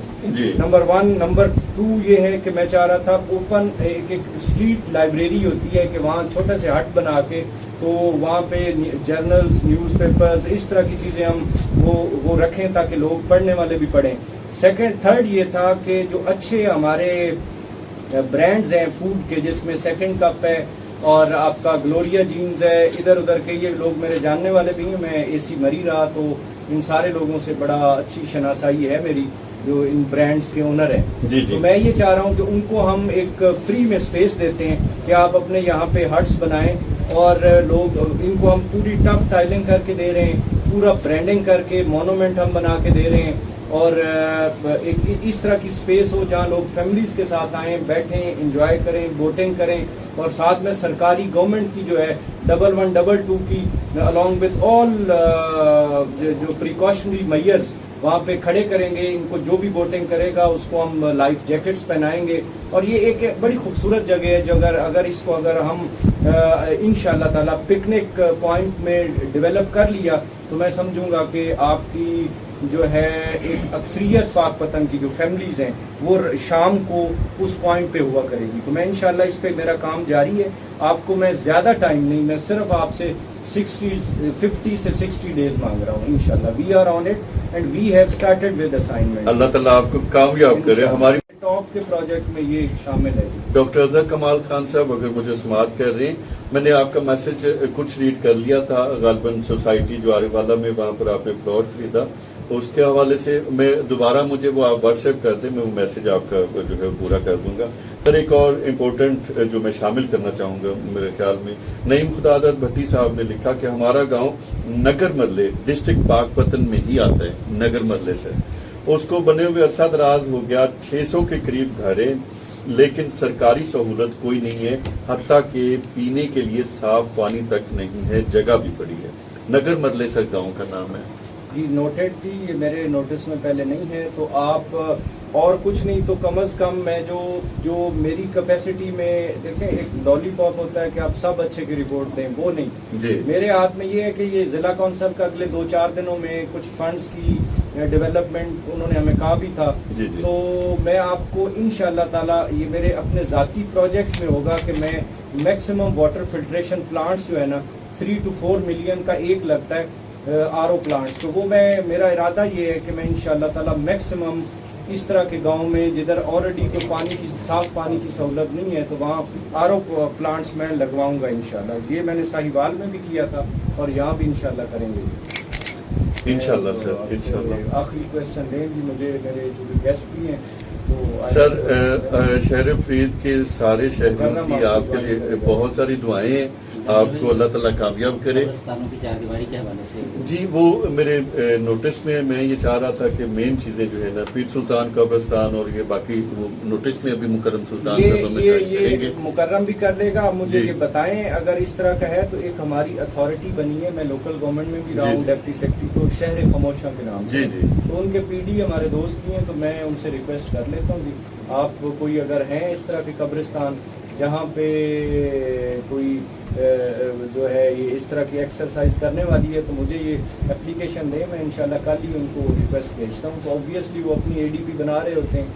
نمبر 1. نمبر 2 یہ ہے کہ میں چاہ رہا تھا اوپن ایک اسٹریٹ لائبریری ہوتی ہے کہ وہاں چھوٹے سے ہٹ بنا کے تو وہاں پہ جرنلز، نیوز پیپرز، اس طرح کی چیزیں ہم وہ رکھیں تاکہ لوگ پڑھنے والے بھی پڑھیں. تھرڈ یہ تھا کہ جو اچھے ہمارے برانڈز ہیں فوڈ کے، جس میں سیکنڈ کپ ہے اور آپ کا گلوریا جینز ہے، ادھر ادھر کے یہ لوگ میرے جاننے والے بھی ہیں، میں اے سی مری رہا تو ان سارے لوگوں سے بڑا اچھی شناسائی ہے میری جو ان برانڈز کے اونر ہیں. تو میں یہ چاہ رہا ہوں کہ ان کو ہم ایک فری میں اسپیس دیتے ہیں کہ آپ اپنے یہاں پہ ہٹس بنائیں، اور لوگ ان کو ہم پوری ٹف ٹائلنگ کر کے دے رہے ہیں، پورا برانڈنگ کر کے مونومنٹ ہم بنا کے دے رہے ہیں، اور ایک اس طرح کی اسپیس ہو جہاں لوگ فیملیز کے ساتھ آئیں، بیٹھیں، انجوائے کریں، بوٹنگ کریں، اور ساتھ میں سرکاری گورنمنٹ کی جو ہے 1122 کی along with all جو پریکاشنری میئرز وہاں پہ کھڑے کریں گے. ان کو جو بھی بوٹنگ کرے گا اس کو ہم لائف جیکٹس پہنائیں گے. اور یہ ایک بڑی خوبصورت جگہ ہے جو اگر اس کو اگر ہم انشاءاللہ تعالیٰ پکنک پوائنٹ میں ڈیولپ کر لیا تو میں سمجھوں گا کہ آپ کی جو ہے ایک اکثریت پاک پتن کی جو فیملیز ہیں وہ شام کو اس پوائنٹ پہ ہوا کرے گی. تو میں انشاءاللہ اس پہ میرا کام جاری ہے. آپ کو میں زیادہ ٹائم نہیں، میں صرف آپ سے 50 سے 60 ڈیز مانگ رہا ہوں. انشاءاللہ we are on it and we have started with assignment. اللہ تعالیٰ آپ کو کامیاب کرے. ہماری ٹاپ کے پروجیکٹ میں یہ شامل ہے. ڈاکٹر اظہر کمال خان صاحب اگر مجھے سماعت کر رہے ہیں، میں نے آپ کا میسج کچھ ریڈ کر لیا تھا، غالباً سوسائٹی جوارے والا میں وہاں پر آپ نے پلاٹ خریدا، اس کے حوالے سے میں دوبارہ مجھے وہ آپ واٹس ایپ کر دیں، میں وہ میسج آپ کا جو ہے پورا کر دوں گا. سر ایک اور امپورٹنٹ جو میں شامل کرنا چاہوں گا میرے خیال میں، نعیم خدادت بھٹی صاحب نے لکھا کہ ہمارا گاؤں نگر مرلے ڈسٹرکٹ پاک پتن میں ہی آتا ہے، نگر مرلے سے. اس کو بنے ہوئے عرصہ دراز ہو گیا، 600 کے قریب گھر ہیں، لیکن سرکاری سہولت کوئی نہیں ہے، حتیٰ کہ پینے کے لیے صاف پانی تک نہیں ہے، جگہ بھی پڑی ہے. نگر مرلے سر گاؤں کا نام ہے. جی نوٹڈ تھی، یہ میرے نوٹس میں پہلے نہیں ہے. تو آپ اور کچھ نہیں تو کم از کم میں جو میری کیپیسٹی میں دیکھیں، ایک لالی پاپ ہوتا ہے کہ آپ سب اچھے کی رپورٹ دیں، وہ نہیں. میرے ہاتھ میں یہ ہے کہ یہ ضلع کونسل کا اگلے 2-4 دنوں میں کچھ فنڈز کی ڈیولپمنٹ انہوں نے ہمیں کہا بھی تھا. تو میں آپ کو انشاءاللہ تعالیٰ یہ میرے اپنے ذاتی پروجیکٹ میں ہوگا کہ میں میکسیمم واٹر فلٹریشن پلانٹس جو ہے نا 3 to 4 ملین کا ایک لگتا ہے RO پلانٹس, تو وہ میرا ارادہ یہ ہے کہ میں انشاءاللہ تعالیٰ میکسیمم اس طرح کے گاؤں میں جدھر آلریڈی کوئی پانی کی صاف پانی کی سہولت نہیں ہے تو وہاں RO پلانٹس میں لگواؤں گا انشاءاللہ. یہ میں نے ساہیوال میں بھی کیا تھا اور یہاں بھی انشاءاللہ کریں گے انشاءاللہ سر, انشاءاللہ. آخری کویسچن دیں گی مجھے میرے جو گیسٹ بھی ہیں تو سر. شہر فرید کے سارے شہریوں کی آپ کے لیے بہت ساری دعائیں ہیں, آپ کو اللہ تعالیٰ کامیاب کرے. قبرستانوں کی چاردیواری کے حوالے سے جی وہ میرے نوٹس میں یہ چاہ رہا تھا کہ مین چیزیں جو ہے نا پیر سلطان قبرستان اور یہ باقی وہ نوٹس میں ابھی مکرم سلطان صاحب ہمیں کریں گے. مکرم بھی کر لے گا. مجھے یہ بتائیں اگر اس طرح کا ہے تو ایک ہماری اتھارٹی بنی ہے, میں لوکل گورنمنٹ میں بھی رہا ہوں ڈپٹی سیکرٹری, تو شہر خاموشہ کے نام سے, تو ان کے PD ہمارے دوست بھی ہیں, تو میں ان سے ریکویسٹ کر لیتا ہوں جی آپ کوئی اگر ہیں اس طرح کے قبرستان جہاں پہ کوئی جو ہے یہ اس طرح کی ایکسرسائز کرنے والی ہے تو مجھے یہ اپلیکیشن دیں, میں انشاءاللہ کل ہی ان کو ریکویسٹ بھیجتا ہوں. تو آبویسلی وہ اپنی ADP بنا رہے ہوتے ہیں.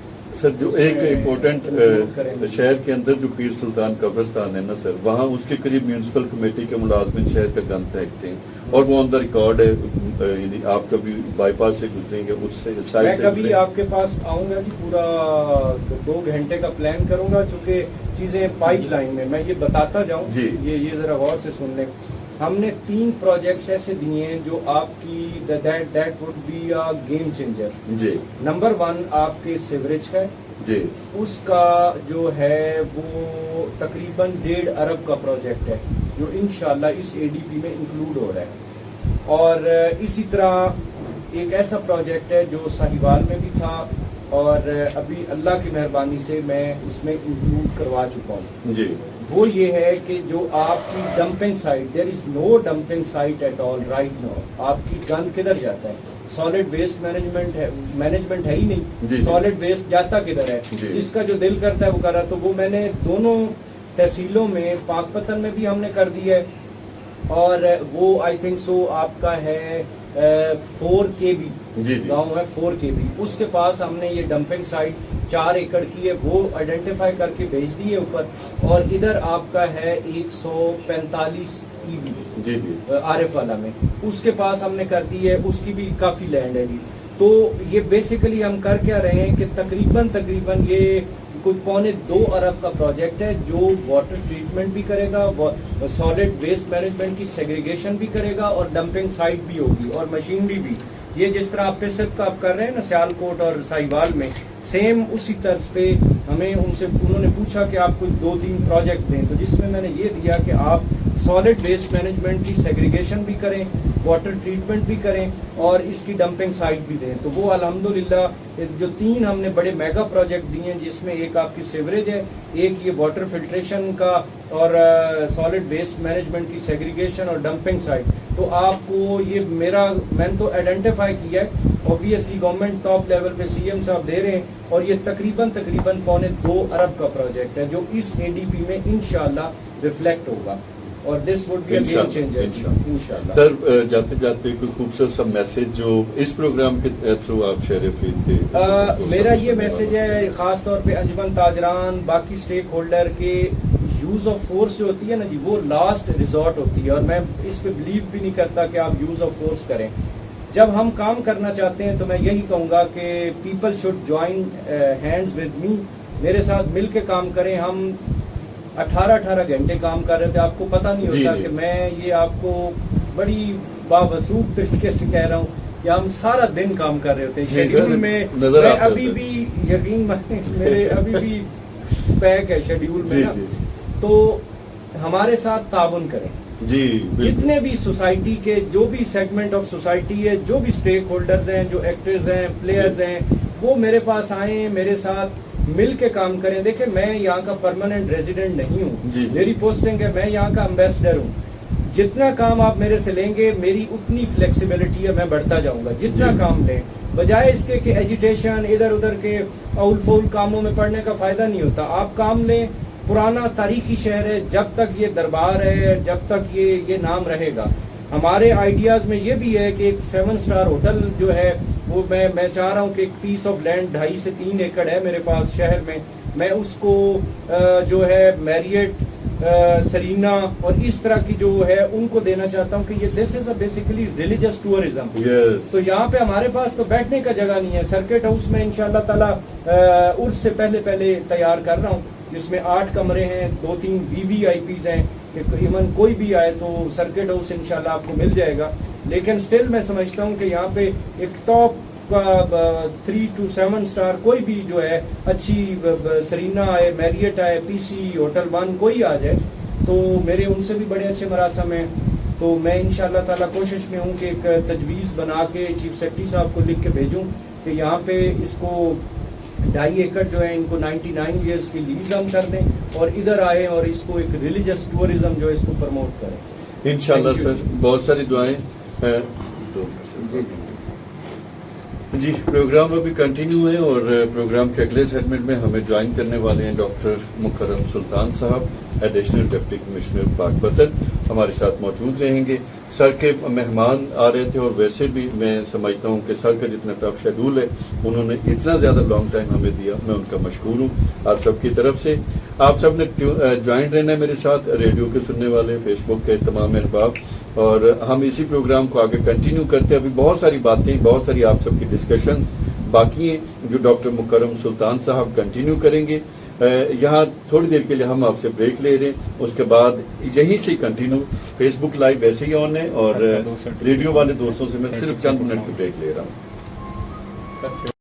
سر جو ایک امپورٹنٹ شہر کے اندر جو پیر سلطان قبرستان ہے نا سر, وہاں اس کے قریب میونسپل کمیٹی کے ملازمین شہر کا گند پھینکتے ہیں اور وہ آن دا ریکارڈ ہے, یعنی آپ کبھی بائی پاس سے گزریں گے اس سے میں کبھی آپ کے پاس آؤں گا جی, پورا 2 گھنٹے کا پلان کروں گا, چونکہ چیزیں پائپ لائن میں یہ بتاتا جاؤں جی. یہ ذرا غور سے سن لیں. ہم نے 3 پروجیکٹس ایسے دیے ہیں جو آپ کی that would be a game changer جی. نمبر 1 آپ کے سیوریج ہے جی, اس کا جو ہے وہ تقریباً 1.5 ارب کا پروجیکٹ ہے جو انشاءاللہ اس ADP میں انکلوڈ ہو رہا ہے. اور اسی طرح ایک ایسا پروجیکٹ ہے جو ساہیوال میں بھی تھا اور ابھی اللہ کی مہربانی سے میں اس میں انکلوڈ کروا چکا ہوں جی. وہ یہ ہے کہ جو آپ کی dumping site, there is no dumping site at all right now. آپ کی گند کدھر جاتا ہے؟ سالڈ ویسٹ مینجمنٹ ہے ہی نہیں, سالڈ ویسٹ جاتا کدھر ہے؟ اس کا جو دل کرتا ہے وہ کر رہا. تو وہ میں نے دونوں تحصیلوں میں پاک پتن میں بھی ہم نے کر دیا ہے اور وہ آئی تھنک سو آپ کا ہے 4 KB گاؤں ہے 4 KB, اس کے پاس ہم نے یہ ڈمپنگ سائٹ 4 ایکڑ کی ہے وہ آئیڈینٹیفائی کر کے بھیج دی ہے اوپر. اور ادھر آپ کا ہے 145 EB عارف والا میں, اس کے پاس ہم نے کر دی ہے, اس کی بھی کافی لینڈ ہے جی. تو یہ بیسیکلی ہم کر کیا رہے ہیں کہ تقریباً یہ کوئی 2.25 ارب کا پروجیکٹ ہے جو واٹر ٹریٹمنٹ بھی کرے گا, سالڈ ویسٹ مینجمنٹ کی سیگریگیشن بھی کرے گا اور ڈمپنگ سائٹ بھی ہوگی اور مشینری بھی. یہ جس طرح آپ پیسپ کا آپ کر رہے ہیں نا سیال کوٹ اور ساہیوال میں, سیم اسی طرز پہ ہمیں انہوں نے پوچھا کہ آپ کوئی 2-3 پروجیکٹ دیں, تو جس میں نے یہ دیا کہ آپ سالڈ ویسٹ مینجمنٹ کی سیگریگیشن بھی کریں, واٹر ٹریٹمنٹ بھی کریں اور اس کی ڈمپنگ سائٹ بھی دیں. تو وہ الحمدللہ جو 3 ہم نے بڑے میگا پروجیکٹ دیے ہیں, جس میں ایک آپ کی سیوریج ہے, ایک یہ واٹر فلٹریشن کا اور سالڈ ویسٹ مینجمنٹ کی سیگریگیشن اور ڈمپنگ سائٹ. تو آپ کو یہ میں نے تو آئیڈینٹیفائی کیا ہے, اوبویسلی گورنمنٹ ٹاپ لیول پہ CM صاحب دے رہے ہیں اور یہ تقریباً 2.25 ارب کا پروجیکٹ ہے جو اس ADP میں انشاءاللہ ریفلیکٹ ہوگا اور this would be a game changer انشاءاللہ. سر جاتے جاتے کوئی خوبصورت سا میسج جو اس پروگرام کے تھرو آپ شہر فرید کے. میرا یہ میسج ہے خاص طور پہ انجمن تاجران, باقی سٹیک ہولڈر کے یوز آف فورس جو ہوتی ہے نا جی, وہ لاسٹ ریزورٹ ہوتی ہے اور میں اس پہ بلیو بھی نہیں کرتا کہ آپ یوز آف فورس کریں. جب ہم کام کرنا چاہتے ہیں تو میں یہی کہوں گا کہ people should join hands with me, میرے ساتھ مل کے کام کریں. ہم 18 گھنٹے کام کر رہے تھے, آپ کو پتہ نہیں ہوتا کہ میں یہ آپ کو بڑی بابسوخ طریقے سے کہہ رہا ہوں کہ ہم سارا دن کام کر رہے ہوتے ہیں شیڈیول میں. ابھی بھی یقین میرے ابھی بھی پیک ہے شیڈیول میں نا, تو ہمارے ساتھ تعاون کریں جی. جتنے بھی سوسائٹی کے جو بھی سیگمنٹ آف سوسائٹی ہے, جو بھی سٹیک ہولڈرز ہیں, جو ایکٹرز ہیں, پلیئرز ہیں, وہ میرے پاس آئیں, میرے ساتھ مل کے کام کریں. دیکھیں میں یہاں کا پرماننٹ ریزیڈنٹ نہیں ہوں, میری پوسٹنگ ہے, میں یہاں کا امبیسڈر ہوں. جتنا کام آپ میرے سے لیں گے میری اتنی فلیکسیبلٹی ہے, میں بڑھتا جاؤں گا. جتنا کام لیں, بجائے اس کے کہ ایجیٹیشن ادھر ادھر کے اول فول کاموں میں پڑنے کا فائدہ نہیں ہوتا. آپ کام لیں, پرانا تاریخی شہر ہے, جب تک یہ دربار ہے, جب تک یہ نام رہے گا. ہمارے آئیڈیاز میں یہ بھی ہے کہ ایک 7 سٹار ہوٹل جو ہے وہ میں چاہ رہا ہوں کہ ایک پیس آف لینڈ 2.5 سے 3 ایکڑ ہے میرے پاس شہر میں اس کو جو ہے میریٹ سرینا اور اس طرح کی جو ہے ان کو دینا چاہتا ہوں کہ یہ دس از اے بیسیکلی ریلیجس ٹورزم. تو یہاں پہ ہمارے پاس تو بیٹھنے کا جگہ نہیں ہے. سرکٹ ہاؤس میں انشاءاللہ تعالی عرس سے پہلے تیار کر رہا ہوں جس میں 8 کمرے ہیں, 2-3 VVIPs ہیں, ایون کوئی بھی آئے تو سرکٹ ہاؤس انشاءاللہ آپ کو مل جائے گا. لیکن سٹل میں سمجھتا ہوں کہ یہاں پہ ایک ٹاپ 3 to 7 سٹار کوئی بھی جو ہے اچھی سرینا آئے, میریٹ آئے, PC ہوٹل 1 کوئی آ جائے تو میرے ان سے بھی بڑے اچھے مراسم ہیں. تو میں انشاءاللہ تعالیٰ کوشش میں ہوں کہ ایک تجویز بنا کے چیف سیکرٹری صاحب کو لکھ کے بھیجوں کہ یہاں پہ اس کو 2.5 ایکڑ جو ہے ان کو 99 ایئرس کی لیز ہم کر دیں اور ادھر آئے اور اس کو ایک ریلیجس ٹورزم جو ہے اس کو پروموٹ کریں. انشاءاللہ سر بہت ساری دعائیں. جی پروگرام ابھی کنٹینیو ہے اور پروگرام کے اگلے سیگمنٹ میں ہمیں جوائن کرنے والے ہیں ڈاکٹر مکرم سلطان صاحب, ایڈیشنل ڈپٹی کمشنر پاک پتن, ہمارے ساتھ موجود رہیں گے. سر کے مہمان آ رہے تھے اور ویسے بھی میں سمجھتا ہوں کہ سر کا جتنا ٹف شیڈول ہے انہوں نے اتنا زیادہ لانگ ٹائم ہمیں دیا, میں ان کا مشکور ہوں آپ سب کی طرف سے. آپ سب نے جوائن رہنا ہے میرے ساتھ, ریڈیو کے سننے والے, فیس بک کے تمام احباب, اور ہم اسی پروگرام کو آگے کنٹینیو کرتے ہیں. ابھی بہت ساری باتیں, بہت ساری آپ سب کی ڈسکشنز باقی ہیں جو ڈاکٹر مکرم سلطان صاحب کنٹینیو کریں گے. یہاں تھوڑی دیر کے لیے ہم آپ سے بریک لے رہے ہیں, اس کے بعد یہیں سے کنٹینیو. فیس بک لائیو ویسے ہی آن ہے اور ریڈیو والے دوستوں سے میں صرف چند منٹ کی بریک لے رہا ہوں.